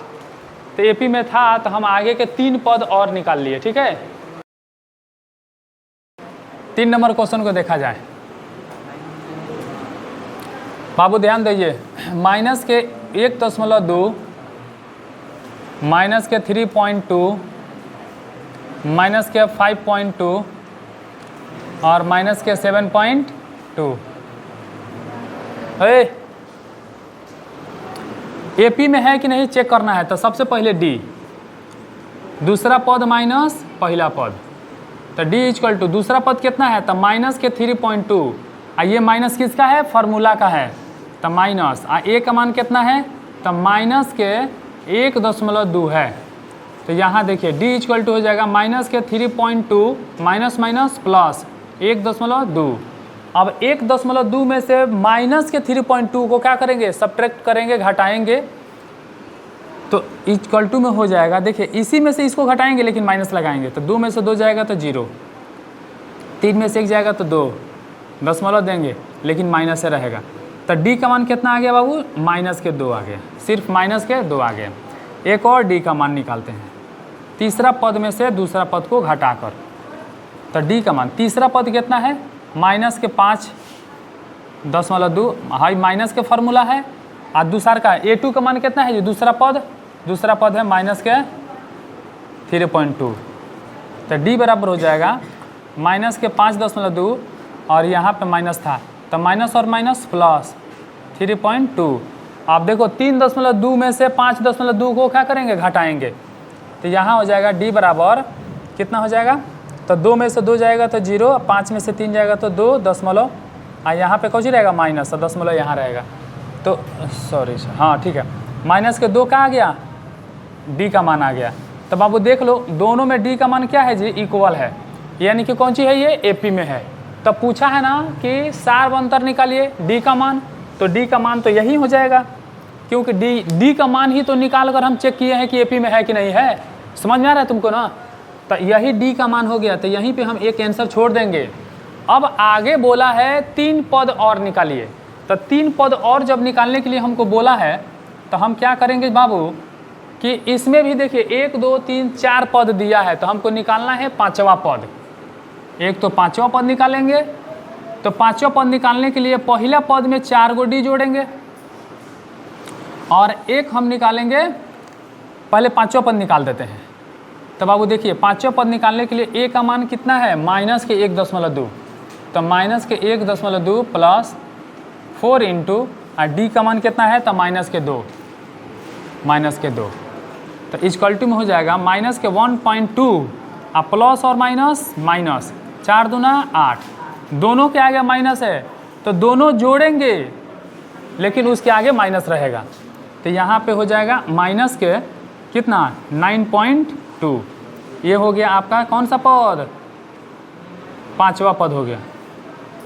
तो एपी में था तो हम आगे के 3 पद और निकाल लिए। ठीक है, 3 नंबर क्वेश्चन को देखा जाए। बाबू ध्यान दीजिए, माइनस के 1.2, माइनस के 3.2, माइनस के 5.2 और माइनस के 7.2। एपी में है कि नहीं चेक करना है। तो सबसे पहले डी, दूसरा पद माइनस पहला पद, तो डी इक्वल टू दूसरा पद कितना है, तो माइनस के 3.2। ये माइनस किसका है, फार्मूला का है, तो माइनस ए का मान कितना है, तो माइनस के 1.2 है। तो यहाँ देखिए डी इक्वल टू हो जाएगा माइनस के 3.2 माइनस माइनस प्लस 1.2। अब 1.2 में से माइनस के 3.2 को क्या करेंगे, सब्ट्रैक्ट करेंगे, घटाएंगे, तो इक्वल टू में हो जाएगा। देखिए इसी में से इसको घटाएंगे लेकिन माइनस लगाएंगे, तो 2 में से 2 जाएगा तो 0, 3 में से 1 जाएगा तो 2, दशमलव देंगे लेकिन माइनस से रहेगा। तो डी का मान कितना आ गया बाबू, माइनस के 2 आ गया, सिर्फ माइनस के 2 आ गया। एक और डी का मान निकालते हैं, तीसरा पद में से दूसरा पद को घटाकर। तो डी का मान, तीसरा पद कितना है, माइनस के 5.2, हाई माइनस के फार्मूला है, और दूसरा का a2 का मान कितना है, ये दूसरा पद है माइनस के 3.2। तो डी बराबर हो जाएगा माइनस के 5.2 और यहाँ पे माइनस था, तो माइनस और माइनस प्लस 3.2। आप देखो 3.2 में से 5.2 को क्या करेंगे, घटाएंगे, तो यहाँ हो जाएगा डी बराबर कितना हो जाएगा, तो 2 में से 2 जाएगा तो 0, 5 में से 3 जाएगा तो 2 दशमलव, और यहाँ पे कौन सी रहेगा, माइनस, तो दशमलव यहाँ रहेगा। तो सॉरी हाँ ठीक है, माइनस के 2 का आ गया, डी का मान आ गया। तो बाबू देख लो दोनों में डी का मान क्या है जी, इक्वल है, यानी कि कौन सी है, ये एपी में है। तब पूछा है ना कि सार अंतर निकालिए डी का मान, तो डी का मान तो यही हो जाएगा, क्योंकि डी का मान ही तो निकाल कर हम चेक किए हैं कि एपी में है कि नहीं है। समझ में आ रहा है तुमको ना, तो यही डी का मान हो गया, तो यहीं पे हम एक आंसर छोड़ देंगे। अब आगे बोला है 3 पद और निकालिए, तो 3 पद और जब निकालने के लिए हमको बोला है तो हम क्या करेंगे बाबू कि इसमें भी देखिए 1 2 3 4 पद दिया है, तो हमको निकालना है 5वां पद। एक तो 5वां पद निकालेंगे, तो 5वां पद निकालने के लिए पहला पद में 4 गो डी जोड़ेंगे और एक हम निकालेंगे, पहले 5वां पद निकाल देते हैं। तो बाबू देखिए पाँचवें पद निकालने के लिए ए का मान कितना है, माइनस के 1.2, तो माइनस के 1.2 प्लस 4 इंटू और डी का मान कितना है, तो माइनस के 2, तो इक्वल टू में हो जाएगा माइनस के 1.2 और प्लस और माइनस माइनस, 4 दूना 8, दोनों के आगे माइनस है तो दोनों जोड़ेंगे लेकिन उसके आगे माइनस रहेगा, तो यहाँ पे हो जाएगा माइनस के कितना 9.2। ये हो गया आपका कौन सा पद, पाँचवा पद हो गया,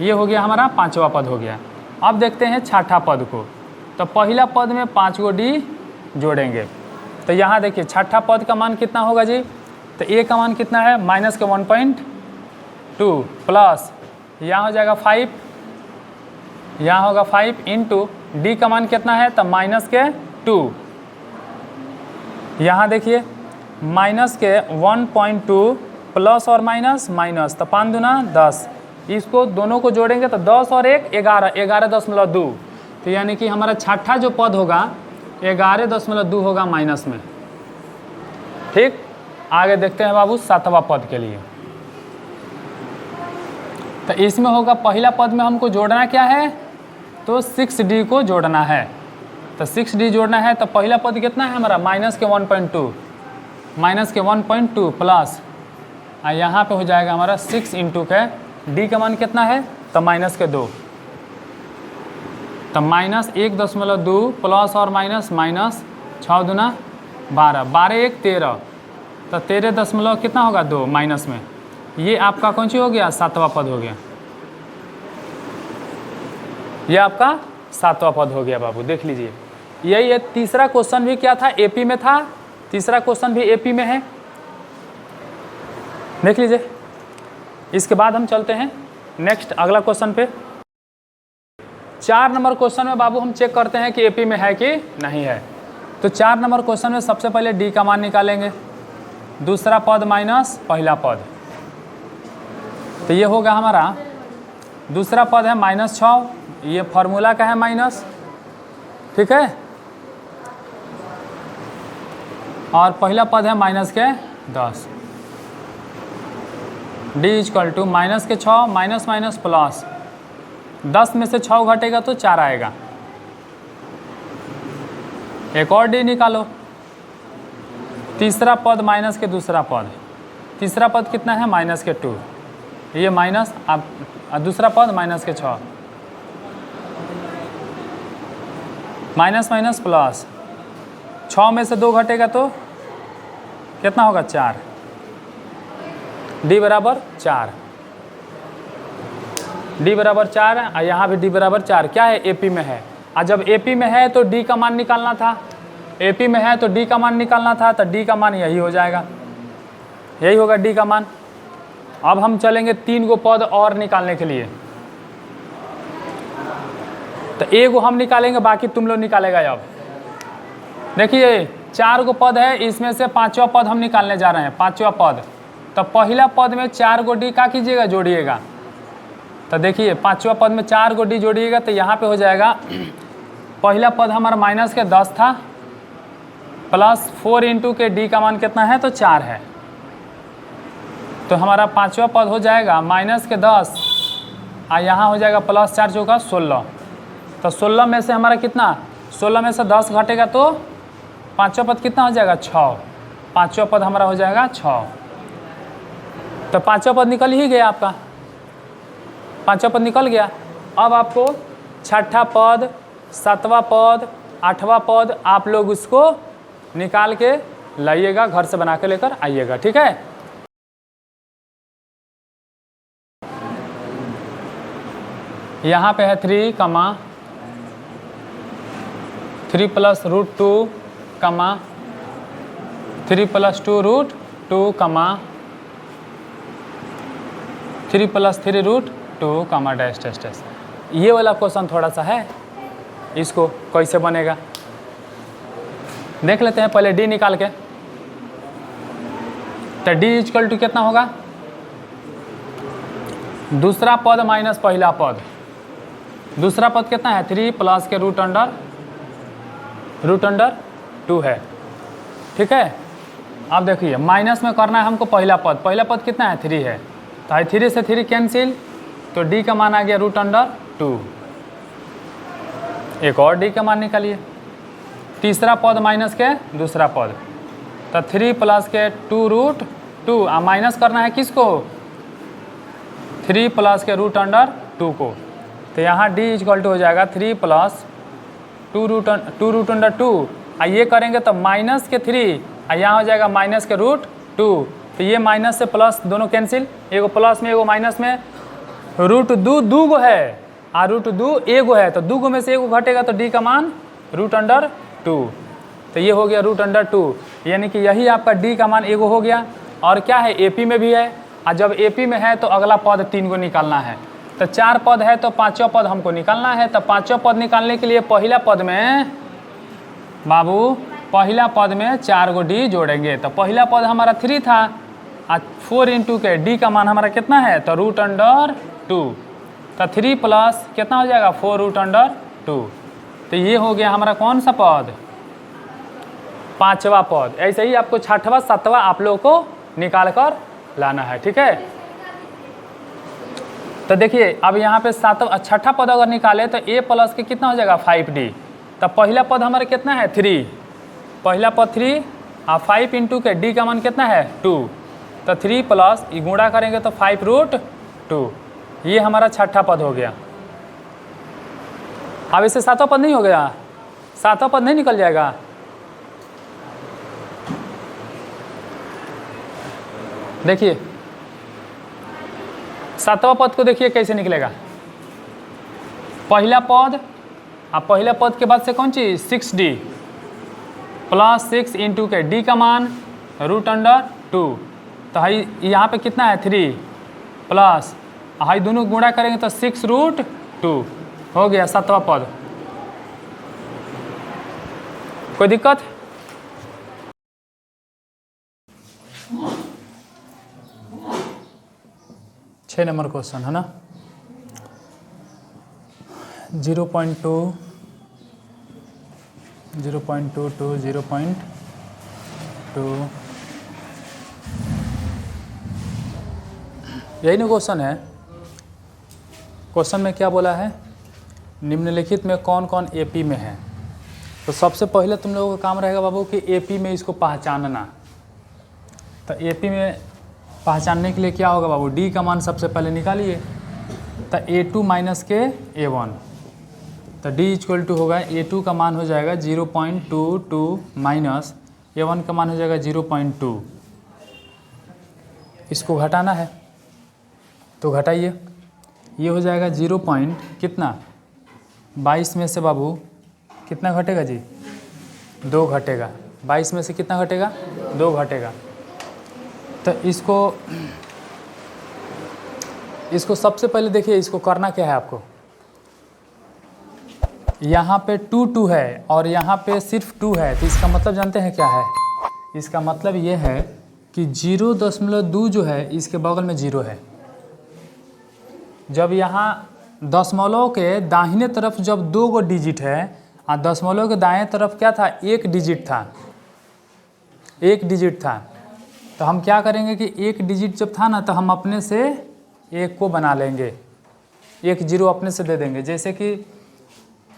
ये हो गया हमारा पाँचवा पद हो गया। अब देखते हैं छठा पद को, तो पहला पद में 5 गो डी जोड़ेंगे, तो यहाँ देखिए छठा पद का मान कितना होगा जी, तो ए का मान कितना है माइनस के 1.2 प्लस यहाँ हो जाएगा 5, यहाँ होगा 5 इंटू डी का मान कितना है, तो माइनस के 2, यहाँ देखिए माइनस के 1.2 प्लस और माइनस माइनस, तो 5 दूना 10, इसको दोनों को जोड़ेंगे तो 10 और 1 11, 11.2, तो यानी कि हमारा छठा जो पद होगा 11.2 होगा माइनस में। ठीक, आगे देखते हैं बाबू सातवां पद के लिए, तो इसमें होगा पहला पद में हमको जोड़ना क्या है, तो 6D को जोड़ना है, तो 6D जोड़ना है, तो पहला पद कितना है हमारा माइनस के 1.2 प्लस यहाँ पे हो जाएगा हमारा 6 इंटू के डी का मान कितना है, तो माइनस के 2, तो माइनस 1.2 प्लस और माइनस माइनस, 6 दूना 12, 12 1 13, तो 13 कितना होगा 2 माइनस में, ये आपका कौन सी हो गया, सातवां पद हो गया, ये आपका सातवां पद हो गया बाबू, देख लीजिए। यही है, तीसरा क्वेश्चन भी क्या था, एपी में था, तीसरा क्वेश्चन भी एपी में है, देख लीजिए। इसके बाद हम चलते हैं नेक्स्ट अगला क्वेश्चन पे। 4 नंबर क्वेश्चन में बाबू हम चेक करते हैं कि एपी में है कि नहीं है। तो 4 नंबर क्वेश्चन में सबसे पहले डी का मान निकालेंगे, दूसरा पद माइनस पहला पद, तो ये होगा हमारा दूसरा पद है -6, ये फॉर्मूला का है माइनस, ठीक है, और पहला पद है माइनस के 10, डी इक्वल टू माइनस के 6 माइनस माइनस प्लस 10 में से 6 घटेगा तो 4 आएगा, एक और डी निकालो, तीसरा पद माइनस के दूसरा पद, तीसरा पद कितना है माइनस के 2, ये माइनस अब दूसरा पद माइनस के 6, माइनस माइनस प्लस 6 में से 2 घटेगा तो कितना होगा 4, डी बराबर 4, डी बराबर 4, और यहाँ भी डी बराबर 4, क्या है एपी में है, और जब एपी में है तो डी का मान निकालना था, एपी में है तो डी का मान निकालना था, तो डी का मान यही हो जाएगा, यही होगा डी का मान। अब हम चलेंगे 3 गो पद और निकालने के लिए, तो एगो हम निकालेंगे, बाकी तुम लोग निकालेगा। अब देखिए 4 गो पद है, इसमें से 5वां पद हम निकालने जा रहे हैं, 5वां पद, तो पहला पद में 4 गो डी क्या कीजिएगा, जोड़िएगा, तो देखिए 5वां पद में 4 गो डी जोड़िएगा, तो यहाँ पे हो जाएगा पहला पद हमारा माइनस के 10 था, प्लस 4 इंटू के डी का मान कितना है, तो 4 है, तो हमारा 5वां पद हो जाएगा माइनस के 10, और यहाँ हो जाएगा प्लस 4 चौका 16, तो 16 में से हमारा कितना, 16 में से 10 घटेगा तो 5वां पद कितना हो जाएगा 6, 5वां पद हमारा हो जाएगा 6, तो 5वां पद निकल ही गया आपका, 5वां पद निकल गया। अब आपको छठा पद, 7वां पद, 8वां पद आप लोग उसको निकाल के लाइएगा, घर से बना के लेकर आइएगा, ठीक है। यहाँ पे है 3 plus √2 3 plus 2 √2 3 plus 3 √2 dash dash dash. ये वाला क्वेश्चन थोड़ा सा है, इसको कैसे बनेगा देख लेते हैं। पहले डी निकाल के, तो डी इक्वल टू कितना होगा, दूसरा पद माइनस पहला पद, दूसरा पद कितना है 3 प्लस के √2 है, ठीक है। अब देखिए माइनस में करना है हमको पहला पद कितना है 3 है, तो 3 से 3 कैंसिल, तो d का मान आ गया √2। एक और d का मान निकालिए, तीसरा पद माइनस के दूसरा पद, तो 3 प्लस के 2√2, माइनस करना है किसको 3 प्लस के √2 को, तो यहाँ d इक्वल टू हो जाएगा 3 प्लस 2√2, ये करेंगे तो माइनस के 3, यहाँ हो जाएगा माइनस के √2, तो ये माइनस से प्लस दोनों कैंसिल, एगो प्लस में एगो माइनस में, √2 दू गो है और √2 एगो है, तो दू गो में से एगो घटेगा तो d का मान √2, तो ये हो गया √2, यानी कि यही आपका d का मान एगो हो गया। और क्या है AP में भी है, और जब AP में है तो अगला पद 3 गो निकालना है, तो 4 पद है तो 5वां पद हमको निकालना है। तो 5वां पद निकालने के लिए पहला पद में बाबू पहला पद में 4 गो d जोड़ेंगे, तो पहला पद हमारा 3 था, और 4 × के d का मान हमारा कितना है तो √2, तो 3 प्लस कितना हो जाएगा 4√2, तो ये हो गया हमारा कौन सा पद 5वां पद। ऐसे ही आपको 6वां 7वां आप लोगों को निकाल कर लाना है, ठीक है। तो देखिए अब यहाँ पे 6ठा पद अगर निकाले तो a प्लस के कितना हो जाएगा 5d, तो पहला पद हमारा कितना है 3, पहला पद 3 और 5 × के d का मान कितना है 2, तो 3 प्लस गुणा करेंगे तो 5√2, ये हमारा 6ठा पद हो गया। अब इससे 7वां पद नहीं हो गया, 7वां पद नहीं निकल जाएगा, देखिए 7वां पद को देखिए कैसे निकलेगा, पहला पद और पहला पद के बाद से कौन चीज 6d प्लस 6 × के d का मान √2, तो हाई यहाँ पे कितना है 3 प्लस हाई दोनों गुणा करेंगे तो 6√2 हो गया 7वां पद। कोई दिक्कत? छः नंबर क्वेश्चन है ना, 0.2 to 0.2 यही ना क्वेश्चन है। क्वेश्चन में क्या बोला है, निम्नलिखित में कौन कौन AP में है। तो सबसे पहले तुम लोगों का काम रहेगा बाबू कि AP में इसको पहचानना। तो AP में पहचानने के लिए क्या होगा बाबू, D का मान सबसे पहले निकालिए, तो A2 माइनस के A1, तो D इक्वल टू होगा A2 का मान हो जाएगा 0.22 माइनस A1 का मान हो जाएगा 0.2, इसको घटाना है तो घटाइए, ये हो जाएगा 0. कितना 22 में से बाबू कितना घटेगा जी 2 घटेगा, 22 में से कितना घटेगा 2 घटेगा। तो इसको सबसे पहले देखिए, इसको करना क्या है आपको, यहाँ पे 2 है और यहाँ पे सिर्फ 2 है, तो इसका मतलब जानते हैं क्या है, इसका मतलब ये है कि 0.2 जो है इसके बगल में 0 है। जब यहाँ दशमलव के दाहिने तरफ जब 2 गो डिजिट है और दशमलव के दाएं तरफ क्या था 1 डिजिट था, 1 डिजिट था, तो हम क्या करेंगे कि 1 डिजिट जब था ना तो हम अपने से 1 को बना लेंगे, 1 0 अपने से दे देंगे, जैसे कि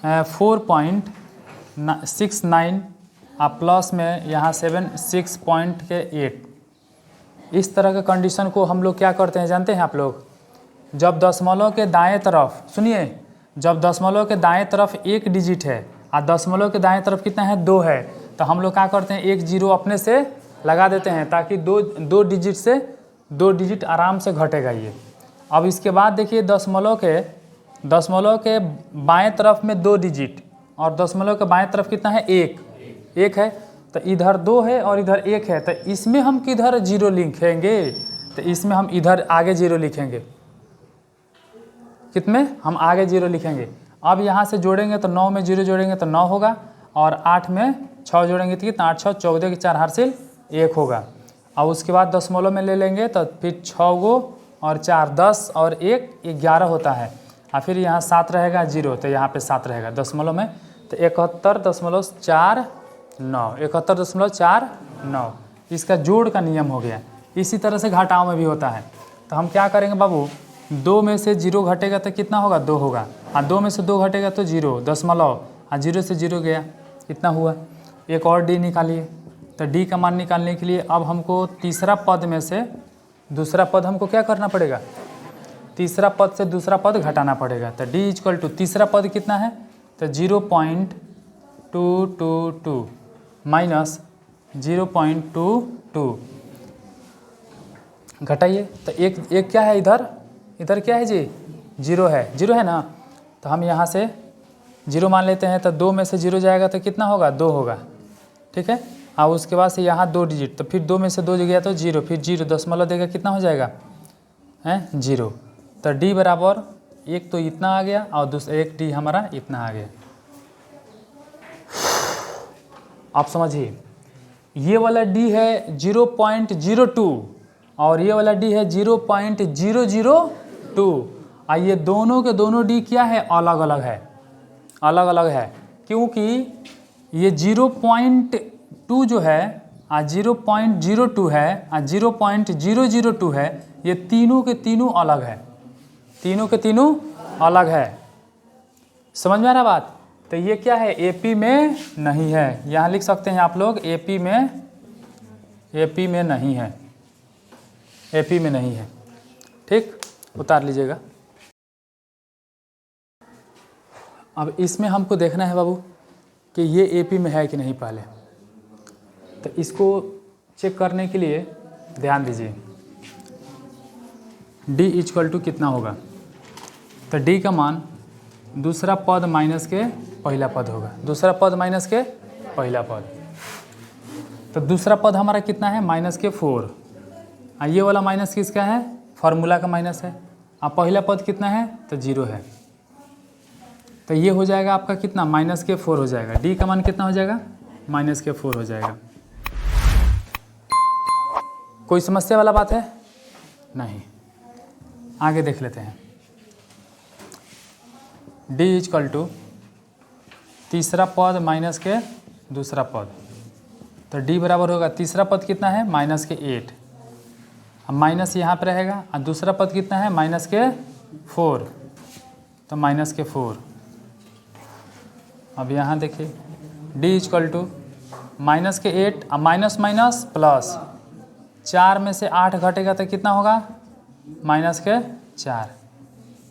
4.69 और प्लस में यहाँ 6.8। इस तरह के कंडीशन को हम लोग क्या करते हैं जानते हैं आप लोग, जब दशमलव के दाएं तरफ सुनिए, जब दशमलव के दाएं तरफ 1 डिजिट है और दशमलव के दाएं तरफ कितना है 2 है, तो हम लोग क्या करते हैं 1 0 अपने से लगा देते हैं ताकि दो डिजिट से 2 डिजिट आराम से घटेगा ये। अब इसके बाद देखिए दशमलव के बाएं तरफ में 2 डिजिट और दशमलव के बाएं तरफ कितना है 1 है, तो इधर 2 है और इधर 1 है, तो इसमें हम किधर 0 लिखेंगे, तो इसमें हम इधर आगे 0 लिखेंगे, कितने हम आगे 0 लिखेंगे। अब यहाँ से जोड़ेंगे तो 9 में 0 जोड़ेंगे तो 9 होगा और 8 में 6 जोड़ेंगे तो कितना 8 6 14 के 4 हासिल 1 होगा। और उसके बाद दशमलव में ले लेंगे तो फिर 6 गो और 4 10 और 1 11 होता है, और फिर यहाँ 7 रहेगा 0, तो यहाँ पे 7 रहेगा दशमलव में, तो 71.49 71.49 इसका जोड़ का नियम हो गया। इसी तरह से घटाव में भी होता है। तो हम क्या करेंगे बाबू, 2 में से 0 घटेगा तो कितना होगा, 2 होगा। 2 में से 2 घटेगा तो 0, दशमलव, 0 से 0 गया, कितना हुआ। एक और डी निकालिए। तो डी का मान निकालने के लिए अब हमको तीसरा पद में से दूसरा पद हमको क्या करना पड़ेगा, तीसरा पद से दूसरा पद घटाना पड़ेगा। तो डी इक्वल टू तीसरा पद कितना है, तो 0.222 माइनस 0.22 घटाइए। तो एक क्या है, इधर क्या है जी, 0 है, 0 है ना। तो हम यहाँ से 0 मान लेते हैं। तो 2 में से 0 जाएगा तो कितना होगा, 2 होगा, ठीक है। और उसके बाद से यहाँ 2 डिजिट, तो फिर 2 में से 2 गया तो 0, फिर 0 दशमलव देगा, कितना हो जाएगा, हैं 0। तो डी बराबर एक तो इतना आ गया और दूसरा एक डी हमारा इतना आ गया। आप समझिए, ये वाला डी है 0.02 और ये वाला डी है 0.002। और ये दोनों के दोनों डी क्या है, अलग अलग है, अलग अलग है। क्योंकि ये 0.2 जो है 0.02 है 0.002 है, ये तीनों के तीनों अलग है, तीनों के तीनों अलग है। समझ में आ रहा बात। तो ये क्या है, एपी में नहीं है। यहाँ लिख सकते हैं आप लोग, एपी में नहीं है, एपी में नहीं है, ठीक, उतार लीजिएगा। अब इसमें हमको देखना है बाबू कि ये एपी में है कि नहीं पहले। तो इसको चेक करने के लिए ध्यान दीजिए, डी इक्वल टू कितना होगा। तो डी का मान दूसरा पद माइनस के पहला पद होगा, दूसरा पद माइनस के पहला पद। तो दूसरा पद हमारा कितना है, माइनस के 4। ये वाला माइनस किसका है, फार्मूला का माइनस है। पहला पद कितना है, तो 0 है। तो ये हो जाएगा आपका कितना, माइनस के 4 हो जाएगा। डी का मान कितना हो जाएगा, माइनस के 4 हो जाएगा। कोई समस्या वाला बात है नहीं। आगे देख लेते हैं। डी इक्वल टू तीसरा पद माइनस के दूसरा पद। तो डी बराबर होगा, तीसरा पद कितना है, माइनस के 8, अब माइनस यहाँ पे रहेगा। और दूसरा पद कितना है, माइनस के 4, तो माइनस के 4। अब यहाँ देखिए, डी इक्वल टू माइनस के 8, अब माइनस माइनस प्लस, 4 में से 8 घटेगा तो कितना होगा, माइनस के 4,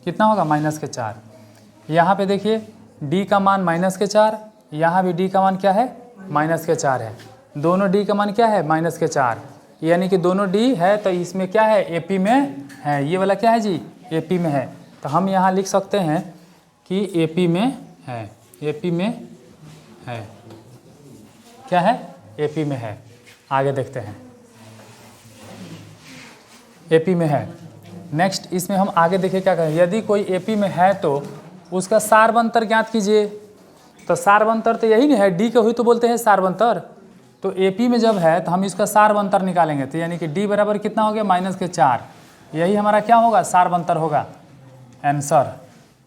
कितना होगा, माइनस के 4। यहाँ पे देखिए d का मान माइनस के 4, यहाँ भी d का मान क्या है, माइनस के 4 है। दोनों d का मान क्या है, माइनस के 4, यानी कि दोनों d है तो इसमें क्या है, एपी में है। ये वाला क्या है जी, एपी में है। तो हम यहाँ लिख सकते हैं कि एपी में है, एपी में है, क्या है, एपी में है। आगे देखते हैं, एपी में है। नेक्स्ट इसमें हम आगे देखिए क्या करें। यदि कोई एपी में है तो उसका सारबंतर ज्ञात कीजिए। तो सारबंतर तो यही नहीं है, डी के हुई तो बोलते हैं सारबंतर। तो एपी में जब है तो हम इसका सारबंतर निकालेंगे। तो यानी कि डी बराबर कितना हो गया, माइनस के 4, यही हमारा क्या होगा, सारबंतर होगा, आंसर।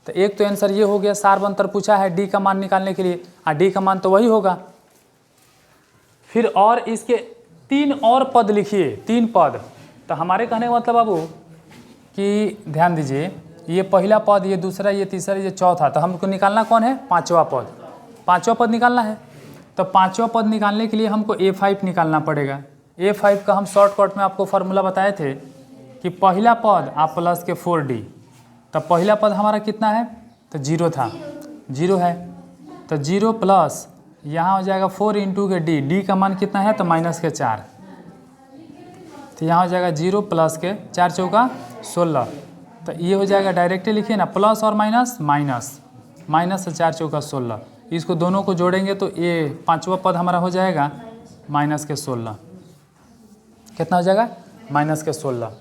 तो एक तो आंसर ये हो गया, सारबंतर पूछा है डी का मान निकालने के लिए, और डी का मान तो वही होगा। फिर और इसके 3 और पद लिखिए, 3 पद। तो हमारे कहने का मतलब बाबू कि ध्यान दीजिए, ये पहला पद, ये दूसरा, ये तीसरा, ये चौथा। तो हमको निकालना कौन है, 5वां पद, 5वां पद निकालना है। तो 5वां पद निकालने के लिए हमको A5 निकालना पड़ेगा। A5 का हम शॉर्टकट में आपको फार्मूला बताए थे कि पहला पद आप प्लस के 4D। तो पहला पद हमारा कितना है, तो 0 था, 0 है। तो 0 प्लस यहाँ हो जाएगा 4 इंटू के D, D का मान कितना है, तो माइनस के 4। तो यहाँ हो जाएगा 0 प्लस के 4 चौका 16। तो ये हो जाएगा, डायरेक्टली लिखिए ना, प्लस और माइनस, माइनस, माइनस से 4 चौका 16। इसको दोनों को जोड़ेंगे तो ये 5वां पद हमारा हो जाएगा माइनस के 16। कितना हो जाएगा, माइनस के 16।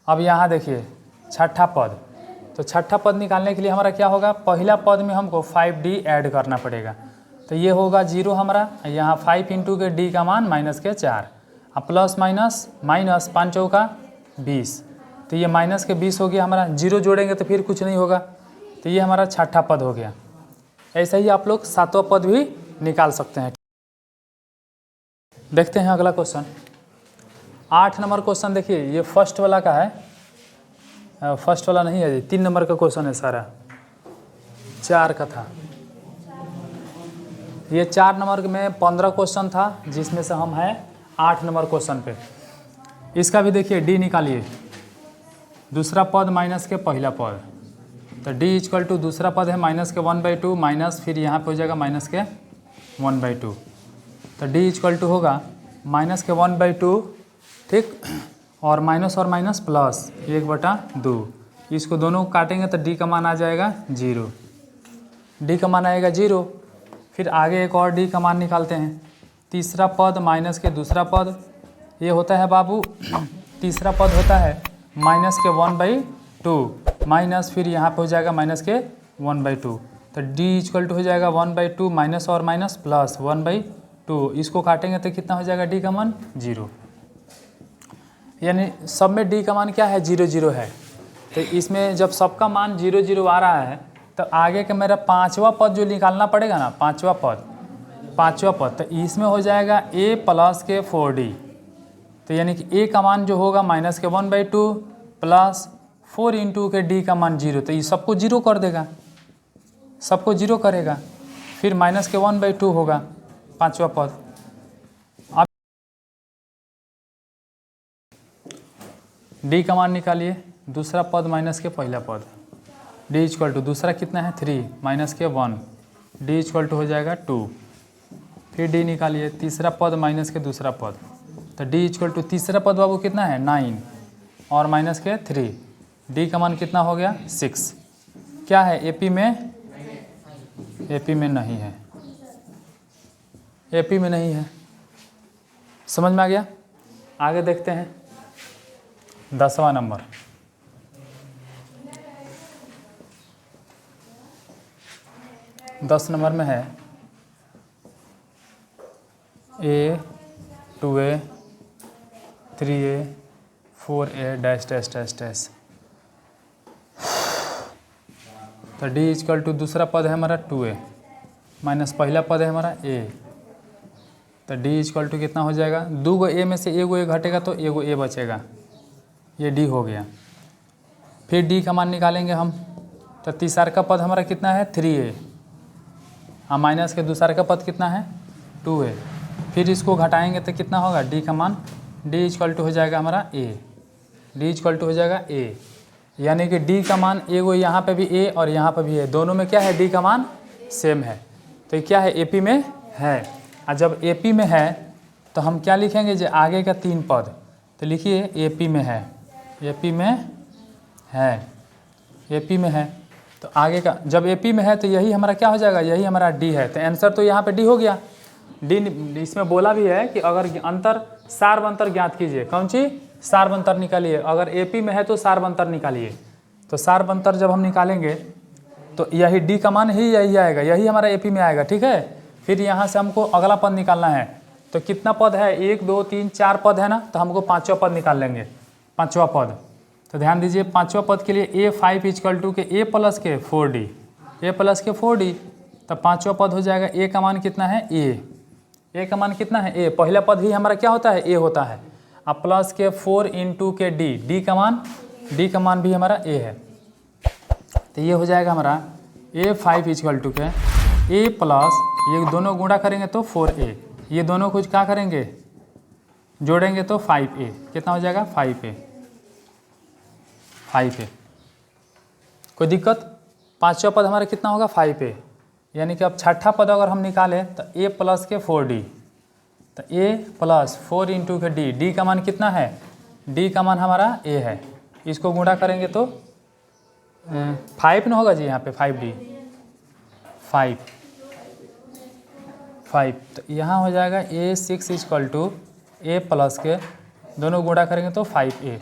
अब यहाँ देखिए 6ठा पद। तो 6ठा पद निकालने के लिए हमारा क्या होगा, पहला पद में हमको 5D ऐड करना पड़ेगा। तो ये होगा 0 हमारा, यहाँ 5 इंटू के D का मान माइनस के 4, अब प्लस माइनस माइनस, 5 चौका 20। तो ये माइनस के 20 हो गया हमारा। 0 जोड़ेंगे तो फिर कुछ नहीं होगा। तो ये हमारा 6ठा पद हो गया। ऐसे ही आप लोग 7वां पद भी निकाल सकते हैं। देखते हैं अगला क्वेश्चन। 8 नंबर क्वेश्चन देखिए, ये फर्स्ट वाला का है, फर्स्ट वाला नहीं है, 3 नंबर का क्वेश्चन है सारा, 4 का था ये। 4 नंबर में 15 क्वेश्चन था, जिसमें से हम हैं 8 नंबर क्वेश्चन पे। इसका भी देखिए डी निकालिए, दूसरा पद माइनस के पहला पद, तो डी इक्वल टू दूसरा पद है माइनस के 1/2 माइनस, फिर यहाँ पे हो जाएगा माइनस के 1/2, तो डी इक्वल टू होगा माइनस के 1/2, ठीक, और माइनस प्लस 1/2। इसको दोनों को काटेंगे तो डी का मान आ जाएगा 0, डी का मान आएगा 0। फिर आगे एक और डी का मान निकालते हैं, तीसरा पद माइनस के दूसरा पद, ये होता है बाबू, तीसरा पद होता है माइनस के 1/2 माइनस, फिर यहाँ पे हो जाएगा माइनस के 1/2, तो डी इक्वल टू हो जाएगा 1/2 माइनस और माइनस प्लस 1/2। इसको काटेंगे तो कितना हो जाएगा, डी का मान 0, यानी सब में डी का मान क्या है, 0 0 है। तो इसमें जब सबका मान 0 0 आ रहा है, तो आगे का मेरा 5वां पद जो निकालना पड़ेगा ना, 5वां पद, तो इसमें हो जाएगा a प्लस के 4d, तो यानी कि a का मान जो होगा माइनस के 1/2 प्लस 4 इंटू के d का मान 0, तो ये सबको 0 कर देगा, सबको 0 करेगा, फिर माइनस के 1/2 होगा 5वां पद। अब d का मान निकालिए, दूसरा पद माइनस के पहला पद, डी इक्वल टू दूसरा कितना है 3 माइनस के 1, डी इक्वल टू हो जाएगा 2। फिर डी निकालिए, तीसरा पद माइनस के दूसरा पद, तो डी इक्वल टू तीसरा पद बाबू कितना है 9 और माइनस के 3, डी का मान कितना हो गया 6। क्या है एपी में, एपी में नहीं है, एपी में नहीं है। समझ में आ गया? आगे देखते हैं 10वां नंबर। दस नंबर में है a 2a 3a 4a dash dash dash dash, तो d इक्वल टू दूसरा पद है हमारा 2a माइनस पहला पद है हमारा a, तो d इक्वल टू कितना हो जाएगा, 2 गो a में से एगो a घटेगा तो एगो a बचेगा, ये d हो गया। फिर d का मान निकालेंगे हम, तो तीसरा का पद हमारा कितना है 3a, माइनस के दूसरा का पद कितना है 2a, फिर इसको घटाएंगे तो कितना होगा d का मान, d इक्वल टू हो जाएगा हमारा a, d इक्वल टू हो जाएगा a, यानी कि d का मान एगो यहाँ पे भी a और यहाँ पे भी है, दोनों में क्या है d का मान सेम है, तो ये क्या है AP में है। और जब AP में है तो हम क्या लिखेंगे, जो आगे का 3 पद, तो लिखिए AP में है, AP में है, AP में है, तो आगे का जब AP में है तो यही हमारा क्या हो जाएगा, यही हमारा D है, तो आंसर तो यहाँ पे D हो गया। D इसमें बोला भी है कि अगर अंतर सार्वंतर ज्ञात कीजिए, कौन सी सार्वंतर निकालिए, अगर AP में है तो सार्वंतर निकालिए, तो सार्वंतर जब हम निकालेंगे तो यही D का मान ही यही आएगा, यही हमारा AP में आएगा, ठीक है। फिर यहाँ से हमको अगला पद निकालना है, तो कितना पद है 1 2 3 4 पद है ना, तो हमको 5वां पद निकाल लेंगे, 5वां पद। तो ध्यान दीजिए 5वां पद के लिए a5 इक्वल टू के a प्लस के 4d, a प्लस के 4d, तो 5वां पद हो जाएगा a का मान कितना है a का मान कितना है a, पहला पद ही हमारा क्या होता है a होता है, अब प्लस के 4 इंटू के d का मान भी हमारा a है, तो ये हो जाएगा हमारा a5 इक्वल टू के a प्लस, ये दोनों गुणा करेंगे तो 4a, ये दोनों कुछ क्या करेंगे जोड़ेंगे तो 5a, कितना हो जाएगा 5a। कोई दिक्कत? 5वां पद हमारा कितना होगा 5a, यानी कि अब छठा पद अगर हम निकालें तो a प्लस के 4d, तो a प्लस 4 इंटू के d का मान कितना है, d का मान हमारा a है, इसको गुणा करेंगे तो 5 ना होगा जी, यहाँ पे 5d 5, तो यहाँ हो जाएगा a6 equal to a plus के दोनों गुणा करेंगे तो 5a,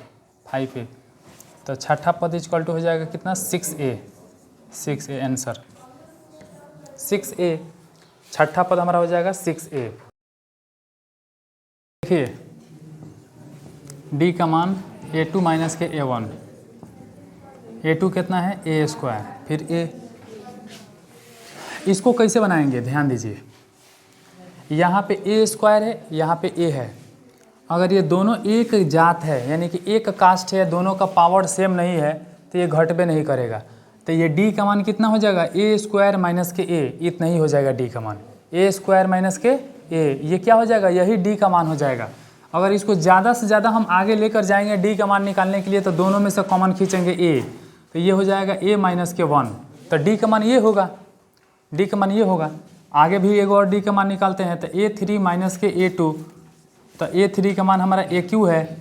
तो छठा पद इक्वल टू हो जाएगा कितना 6a आंसर 6a, छठा पद हमारा हो जाएगा 6a। देखिए d का मान a2 माइनस के a1, a2 कितना है a², फिर a, इसको कैसे बनाएंगे ध्यान दीजिए, यहाँ पे a² है, यहाँ पे a है, अगर ये दोनों एक जात है यानी कि एक कास्ट है, दोनों का पावर सेम नहीं है, तो ये घटबे नहीं करेगा। तो ये डी का मान कितना हो जाएगा, ए स्क्वायर माइनस के ए, इतना ही हो जाएगा डी का मान, ए स्क्वायर माइनस के ए, ये क्या हो जाएगा, यही डी का मान हो जाएगा। अगर इसको ज़्यादा से ज़्यादा हम आगे लेकर जाएंगे डी का मान निकालने के लिए, तो दोनों में से कॉमन खींचेंगे ए, तो ये हो जाएगा ए माइनस के 1, तो डी का मान ये होगा, डी का मान ये होगा। आगे भी एक और डी का मान निकालते हैं, तो A3 माइनस के A2, तो A3 का मान हमारा AQ है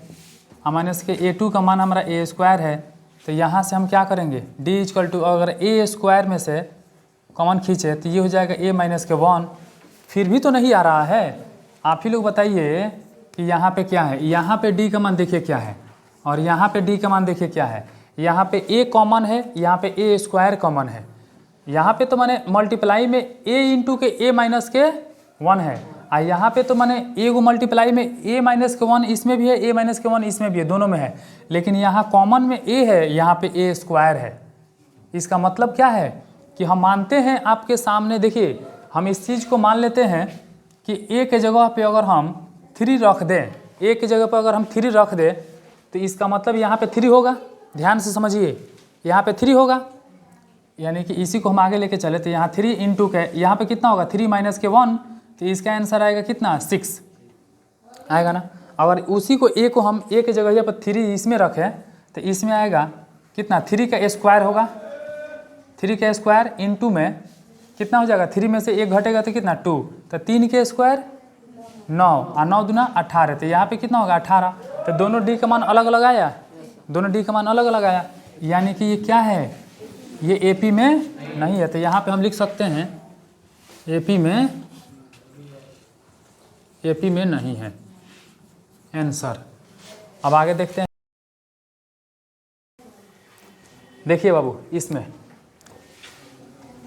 और माइनस के A2 का मान हमारा ए स्क्वायर है। तो यहाँ से हम क्या करेंगे, D इक्वल टू अगर ए स्क्वायर में से कॉमन खींचे तो ये हो जाएगा ए माइनस के 1। फिर भी तो नहीं आ रहा है, आप ही लोग बताइए कि यहाँ पे क्या है, यहाँ पे डी का मान देखिए क्या है और यहाँ पे डी का मान देखिए क्या है। यहाँ पे ए कॉमन है, यहाँ पे ए स्क्वायर कॉमन है, यहाँ पे तो मैंने मल्टीप्लाई में ए इंटू के ए माइनस के 1 है, और यहाँ पे तो मैंने ए को मल्टीप्लाई में ए माइनस के 1 इसमें भी है, ए माइनस के 1 इसमें भी है, दोनों में है, लेकिन यहाँ कॉमन में ए है, यहाँ पे ए स्क्वायर है। इसका मतलब क्या है कि हम मानते हैं आपके सामने, देखिए हम इस चीज़ को मान लेते हैं कि ए के जगह पे अगर हम 3 रख दें, ए की जगह पर अगर हम 3 रख दें, तो इसका मतलब यहाँ पे 3 होगा। ध्यान से समझिए, यहाँ पे 3 होगा, यानी कि इसी को हम आगे लेके चले तो यहाँ 3 इंटू के यहाँ पे कितना होगा, 3 माइनस के 1, तो इसका आंसर आएगा कितना, 6 आएगा ना। अगर उसी को ए को हम ए की जगह पर 3 इसमें रखें तो इसमें आएगा कितना, 3 का स्क्वायर होगा, 3 का स्क्वायर इंटू में कितना हो जाएगा, 3 में से 1 घटेगा तो कितना 2, तो 3 के स्क्वायर 9 और 9 दूना 18, तो यहाँ पे कितना होगा 18। तो दोनों डी का मान अलग अलग आया, दोनों डी का मान अलग अलग आया, यानी कि ये क्या है, ये एपी में नहीं है। तो यहाँ पे हम लिख सकते हैं एपी में नहीं है आंसर। अब आगे देखते हैं, देखिए बाबू, इसमें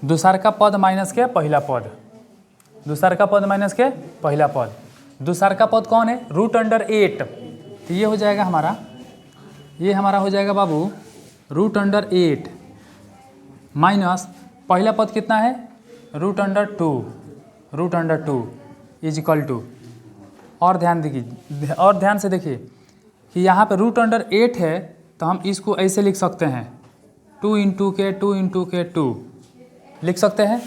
दूसर का पद माइनस के पहला पद, दूसर का पद माइनस के पहला पद, दूसर का पद कौन है, √8, तो ये हो जाएगा हमारा, ये हमारा हो जाएगा बाबू √8 माइनस पहला पद कितना है, √2 इज इक्वल टू, और ध्यान से देखिए कि यहाँ पे √8 है, तो हम इसको ऐसे लिख सकते हैं 2 इंटू के 2 लिख सकते हैं।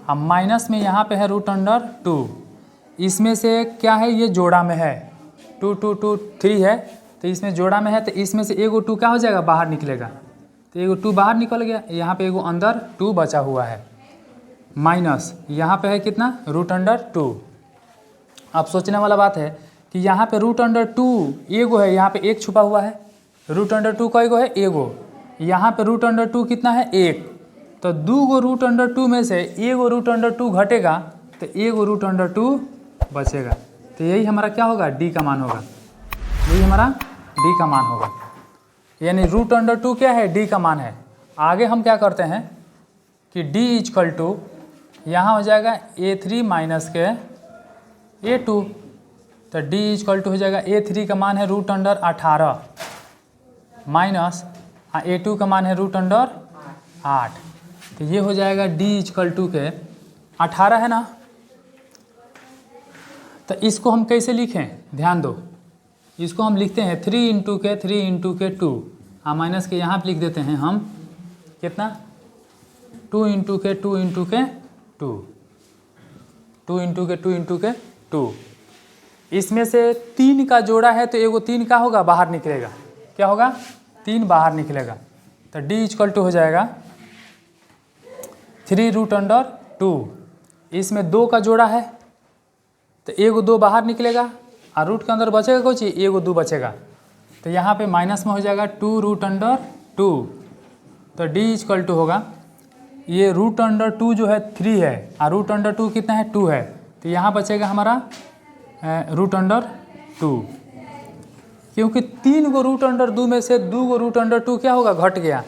अब माइनस में यहाँ पे है √2, इसमें से क्या है, ये जोड़ा में है, 2 2 2 3 है, तो इसमें जोड़ा में है, तो इसमें से एगो 2 क्या हो जाएगा, बाहर निकलेगा, तो एगो 2 बाहर निकल गया, यहाँ पे एगो अंदर 2 बचा हुआ है, माइनस यहाँ पे है कितना, √2। अब सोचने वाला बात है कि यहाँ पे √2 एगो है, यहाँ पे 1 छुपा हुआ है, √2 का एगो है, एगो, यहाँ पे √2 कितना है, 1, तो 2 गो √2 में से एगो √2 घटेगा, तो एगो √2 बचेगा, तो यही हमारा क्या होगा, डी का मान होगा, यही हमारा डी का मान होगा, यानी √2 क्या है, डी का मान है। आगे हम क्या करते हैं कि डी इक्वल टू यहाँ हो जाएगा A3 माइनस के A2, तो डी इक्वल टू हो जाएगा A3 का मान है √18 माइनस A2 का मान है √8, तो ये हो जाएगा डी इक्वल टू के 18 है ना। तो इसको हम कैसे लिखें, ध्यान दो, इसको हम लिखते हैं 3 इंटू के 2, माइनस के यहाँ पे लिख देते हैं हम कितना, 2 इंटू के 2 इंटू के 2, इसमें से 3 का जोड़ा है, तो एगो 3 का होगा, बाहर निकलेगा, क्या होगा, 3 बाहर निकलेगा, तो डी इक्वल टू हो जाएगा 3√2, इसमें 2 का जोड़ा है, तो एगो 2 बाहर निकलेगा, और रूट के अंदर बचेगा कुछ, एगो 2 बचेगा, तो यहाँ पे माइनस में हो जाएगा 2√2, तो डी इक्वल टू होगा, ये √2 जो है 3 है, और √2 कितना है, 2 है, तो यहाँ बचेगा हमारा √2, क्योंकि 3 गो √2 में से 2 गो √2 क्या होगा, घट गया,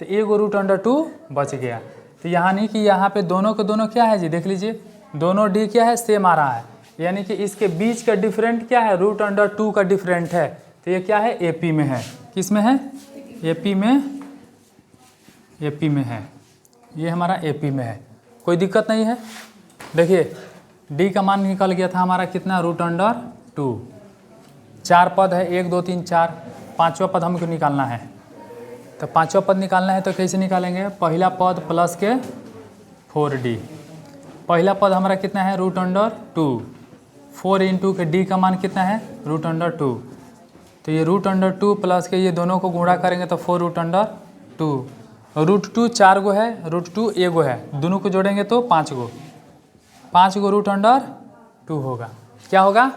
तो एगो √2 बच गया। तो यहाँ नहीं कि यहाँ पे दोनों के दोनों क्या है जी, देख लीजिए, दोनों डी क्या है, सेम आ रहा है, यानी कि इसके बीच का डिफरेंट क्या है, √2 का डिफरेंट है, तो ये क्या है, एपी में है, किस में है, एपी में है, ये हमारा एपी में है, कोई दिक्कत नहीं है। देखिए डी का मान निकल गया था हमारा कितना, √2, 4 पद है, 1 2 3 4, 5वां पद हमको निकालना है। तो 5वां पद निकालना है तो कैसे निकालेंगे, पहला पद प्लस के 4d। पहला पद हमारा कितना है, √2, 4 इंटू के d का मान कितना है, √2। तो ये √2 प्लस के ये दोनों को गुणा करेंगे तो 4√2। √2 4 गो है, √2 1 गो है, दोनों को जोड़ेंगे तो 5 गो, 5 गो √2 होगा। क्या होगा,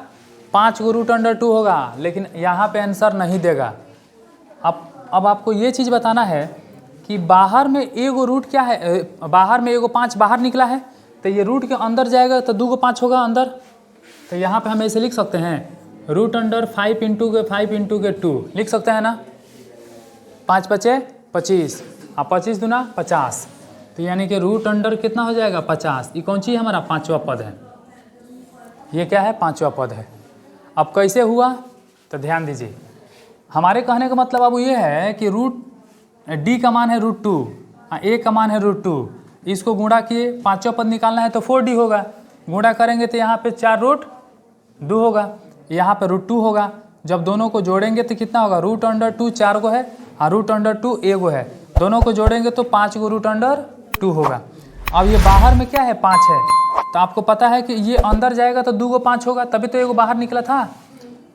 5 गो √2 होगा। लेकिन यहाँ पे आंसर नहीं देगा। अब आपको ये चीज़ बताना है कि बाहर में एगो रूट क्या है, बाहर में एगो 5 बाहर निकला है, तो ये रूट के अंदर जाएगा तो 2 गो 5 होगा अंदर। तो यहाँ पे हम ऐसे लिख सकते हैं √5 इंटू के 2 लिख सकते हैं ना, 5 5 25 और 25 दूना 50। तो यानी कि √, कितना हो जाएगा 50। ये कौन सी है, हमारा 5वां पद है। ये क्या है, 5वां पद है। अब कैसे हुआ, तो ध्यान दीजिए, हमारे कहने का मतलब अब ये है कि √d का मान है √2, a का मान है √2, इसको गुणा किए, 5वां पद निकालना है तो 4d होगा। गुणा करेंगे तो यहाँ पे 4√2 होगा, यहाँ पे √2 होगा। जब दोनों को जोड़ेंगे तो कितना होगा, √2 4 गो है और √2 1 गो है, दोनों को जोड़ेंगे तो 5 गो √2 होगा। अब ये बाहर में क्या है, 5 है, तो आपको पता है कि ये अंदर जाएगा तो 2 गो 5 होगा, तभी तो 1 गो बाहर निकला था।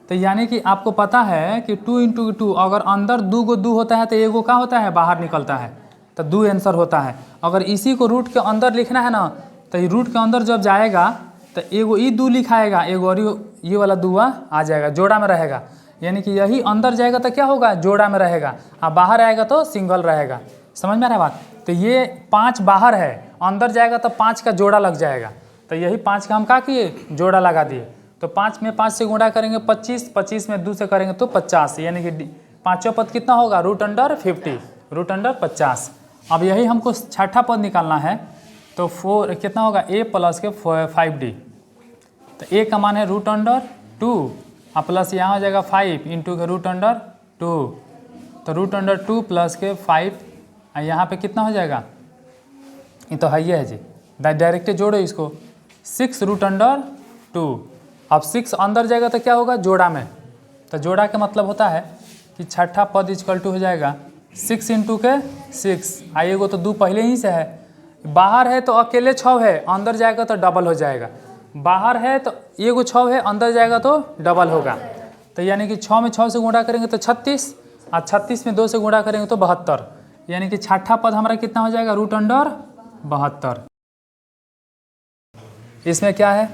तो यानी कि आपको पता है कि 2 इंटू 2, अगर अंदर 2 गो 2 होता है तो 1 गो क्या होता है, बाहर निकलता है, तो 2 आंसर होता है। अगर इसी को रूट के अंदर लिखना है ना, तो ये रूट के अंदर जब जाएगा तो एगो ई 2 लिखाएगा, एगो और ये वाला 2 आ जाएगा, जोड़ा में रहेगा। यानी कि यही अंदर जाएगा तो क्या होगा, जोड़ा में रहेगा, और बाहर आएगा तो सिंगल रहेगा। समझ में आ रहा है बात। तो ये 5 बाहर है, अंदर जाएगा तो 5 का जोड़ा लग जाएगा, तो यही 5 का हम क्या किए, जोड़ा लगा दिए। तो 5 में 5 से गुणा करेंगे 25, 25 में 2 से करेंगे तो 50, यानी कि 5वां पद कितना होगा, √50, √50। अब यही हमको 6ठा पद निकालना है, तो 4 कितना होगा, a प्लस के 5d। तो a का मान है √2 और प्लस यहाँ हो जाएगा 5 इंटू के √2, तो √2 प्लस के 5, और यहाँ पे कितना हो जाएगा, ये तो है ही है जी, डायरेक्ट जोड़ो इसको, 6 √2। अब 6 अंदर जाएगा तो क्या होगा, जोड़ा में, तो जोड़ा का मतलब होता है कि 6ठा पद = हो जाएगा 6 इंटू के 6, आइएगो तो 2 पहले ही से है, बाहर है तो अकेले 6 है, अंदर जाएगा तो डबल हो जाएगा, बाहर है तो एगो 6 है, अंदर जाएगा तो डबल होगा। तो यानी कि 6 में 6 से गुणा करेंगे तो 36, और 36 में 2 से गुणा करेंगे तो 72, यानी कि 6ठा पद हमारा कितना हो जाएगा, √72। इसमें क्या है,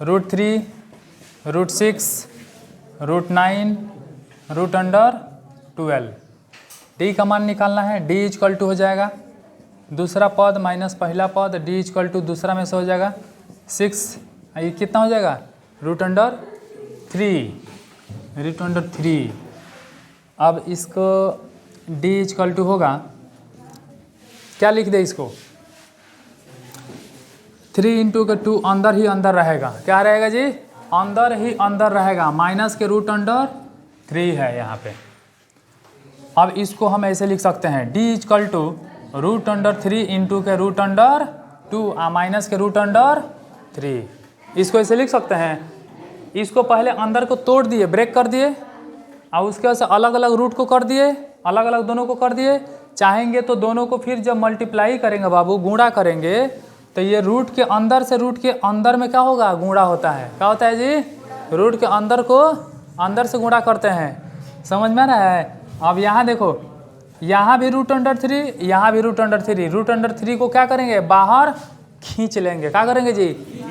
√3, √6, √9, √12। d का मान निकालना है, d = हो जाएगा दूसरा पद माइनस पहला पद, d = दूसरा में से हो जाएगा 6, ये कितना हो जाएगा, √3। अब इसको d = होगा, क्या लिख दे इसको, 3 इंटू के 2 अंदर ही अंदर रहेगा, क्या रहेगा जी, अंदर ही अंदर रहेगा, माइनस के √3 है यहाँ पे। अब इसको हम ऐसे लिख सकते हैं, d = √3 इंटू के √2 और माइनस के √3, इसको ऐसे लिख सकते हैं। इसको पहले अंदर को तोड़ दिए, ब्रेक कर दिए, और उसके बाद से अलग अलग रूट को कर दिए, अलग अलग दोनों को कर दिए। चाहेंगे तो दोनों को फिर जब मल्टीप्लाई करेंगे बाबू, गुणा करेंगे, तो ये रूट के अंदर से रूट के अंदर में क्या होगा, गुणा होता है। क्या होता है जी, रूट के अंदर को अंदर से गुणा करते हैं। समझ में आ रहा है। अब यहाँ देखो, यहाँ भी √3, यहाँ भी √3, √3 को क्या करेंगे, बाहर खींच लेंगे। क्या करेंगे जी,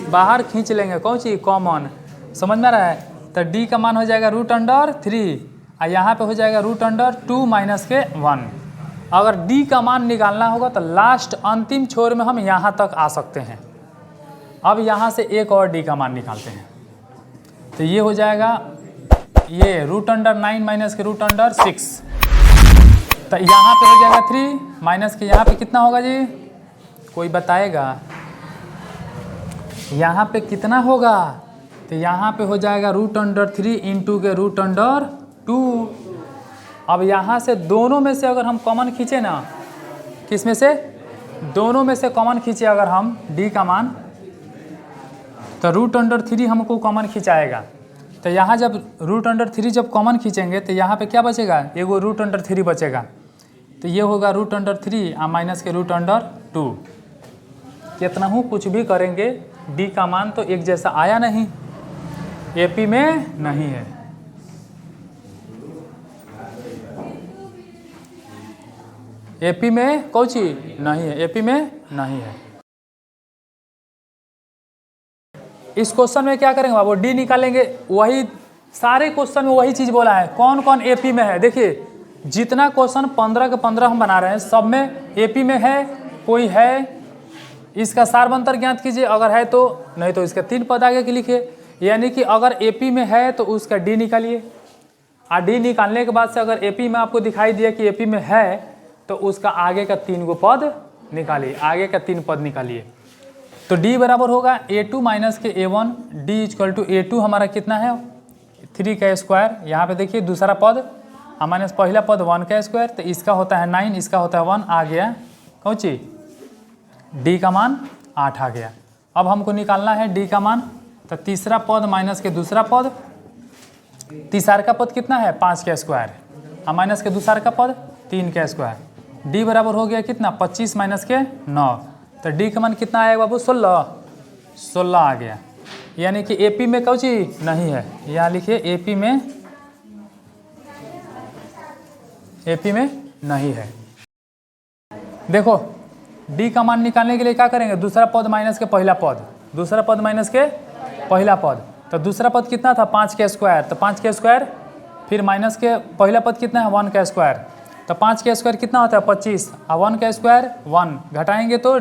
बाहर खींच लेंगे, कौन सी, कॉमन। समझ में आ रहा है। तो d का मान हो जाएगा √3 और यहाँ पे हो जाएगा √2 माइनस के 1। अगर d का मान निकालना होगा तो लास्ट अंतिम छोर में हम यहाँ तक आ सकते हैं। अब यहाँ से एक और d का मान निकालते हैं, तो ये हो जाएगा, ये √9 माइनस के √6, तो यहाँ पे हो जाएगा 3 माइनस के यहाँ पे कितना होगा जी, कोई बताएगा यहाँ पे कितना होगा। तो यहाँ पे हो जाएगा √3 इंटू के √2। अब यहाँ से दोनों में से अगर हम कॉमन खींचे ना, किस में से, दोनों में से कॉमन खींचे अगर हम d का मान, तो √3 हमको कॉमन खिंचाएगा। तो यहाँ जब √3 जब कॉमन खींचेंगे तो यहाँ पे क्या बचेगा, एगो √3 बचेगा। तो ये होगा √3 और माइनस के √2। कितना हूँ कुछ भी करेंगे डी का मान तो एक जैसा आया नहीं, एपी में नहीं है। एपी में कौन सी नहीं है, एपी में नहीं है। इस क्वेश्चन में क्या करेंगे बाबू, डी निकालेंगे। वही सारे क्वेश्चन में वही चीज बोला है, कौन कौन एपी में है। देखिए जितना क्वेश्चन 15 के 15 हम बना रहे हैं सब में एपी में है, कोई है इसका सारबंतर ज्ञात कीजिए, अगर है तो, नहीं तो इसका 3 पद आगे के लिखिए। यानी कि अगर एपी में है तो उसका डी निकालिए, और डी निकालने के बाद से अगर एपी में आपको दिखाई दिया कि एपी में है तो उसका आगे का 3 गो पद निकालिए, आगे का 3 पद निकालिए। तो डी बराबर होगा a2 माइनस के a1, D equal to a2 हमारा कितना है 3 का स्क्वायर। यहाँ पे देखिए दूसरा पद माइनस पहला पद 1 का स्क्वायर, तो इसका होता है 9, इसका होता है 1, आ गया कौन ची डी का मान 8 आ गया। अब हमको निकालना है डी का मान, तो तीसरा पद माइनस के दूसरा पद, तीसरा का पद कितना है 5 का स्क्वायर, और माइनस के दूसरा का पद 3 का स्क्वायर। डी बराबर हो गया कितना 25 माइनस के 9, तो डी का मान कितना आएगा बाबू 16 आ गया। यानी कि एपी में कौन सी नहीं है, यहाँ लिखिए एपी में नहीं है। देखो डी का मान निकालने के लिए क्या करेंगे, दूसरा पद माइनस के पहला पद, दूसरा पद माइनस के पहला पद, तो दूसरा पद कितना था 5 का स्क्वायर, तो 5 का स्क्वायर, फिर माइनस के पहला पद कितना है 1 का स्क्वायर, तो 5 का स्क्वायर कितना होता है 25, और 1 का स्क्वायर 1, घटाएंगे तो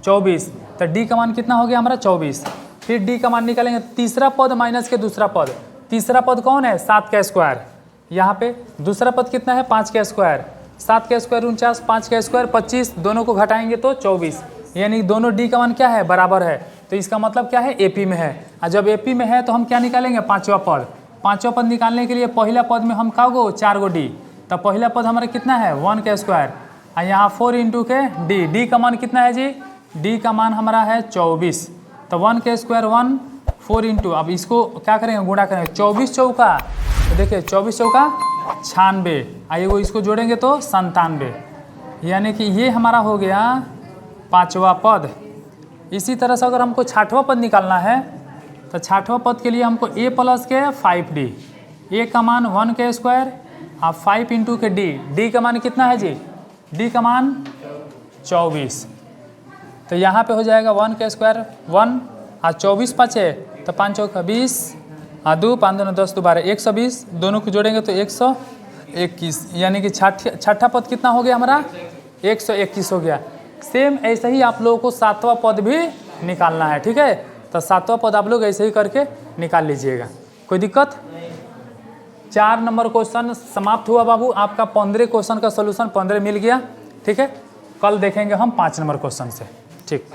24, तो डी का मान कितना हो गया हमारा 24। फिर डी का मान निकालेंगे, तीसरा पद माइनस के दूसरा पद, तीसरा पद कौन है 7 का स्क्वायर, यहाँ पे दूसरा पद कितना है 5 का स्क्वायर, 7 का स्क्वायर 49, 5 का स्क्वायर 25, दोनों को घटाएंगे तो 24, यानी दोनों डी का मान क्या है बराबर है। तो इसका मतलब क्या है एपी में है, और जब एपी में है तो हम क्या निकालेंगे पाँचवा पद। पाँचवा पद निकालने के लिए पहला पद में हम कागो 4 गो डी, तो पहला पद हमारा कितना है 1 का स्क्वायर, और यहाँ 4 इंटू के डी, डी का मान कितना है जी, डी का मान हमारा है 24, तो 1 का स्क्वायर 1, 4 इंटू, अब इसको क्या करेंगे गुणा करेंगे, 24 चौका, तो देखिए 24 चौका 96, आइए इसको जोड़ेंगे तो 97, यानी कि ये हमारा हो गया पाँचवा पद। इसी तरह से अगर हमको छठवां पद निकालना है तो छठवां पद के लिए हमको a प्लस के 5d, a का मान 1 का स्क्वायर और 5 इंटू के d, d का मान कितना है जी, d का मान 24, तो यहाँ पे हो जाएगा 1 का स्क्वायर 1 और 24 पाँचे तो 5 चौका 20 और 2 5 दूनी 10 दोबारा 120, दोनों को जोड़ेंगे तो 121, यानी कि छठा पद कितना हो गया हमारा 121 हो गया। सेम ऐसे ही आप लोगों को सातवां पद भी निकालना है, ठीक है, तो सातवां पद आप लोग ऐसे ही करके निकाल लीजिएगा, कोई दिक्कत। 4 नंबर क्वेश्चन समाप्त हुआ बाबू, आपका 15 क्वेश्चन का सोल्यूशन 15 मिल गया, ठीक है। कल देखेंगे हम 5 नंबर क्वेश्चन से, ठीक।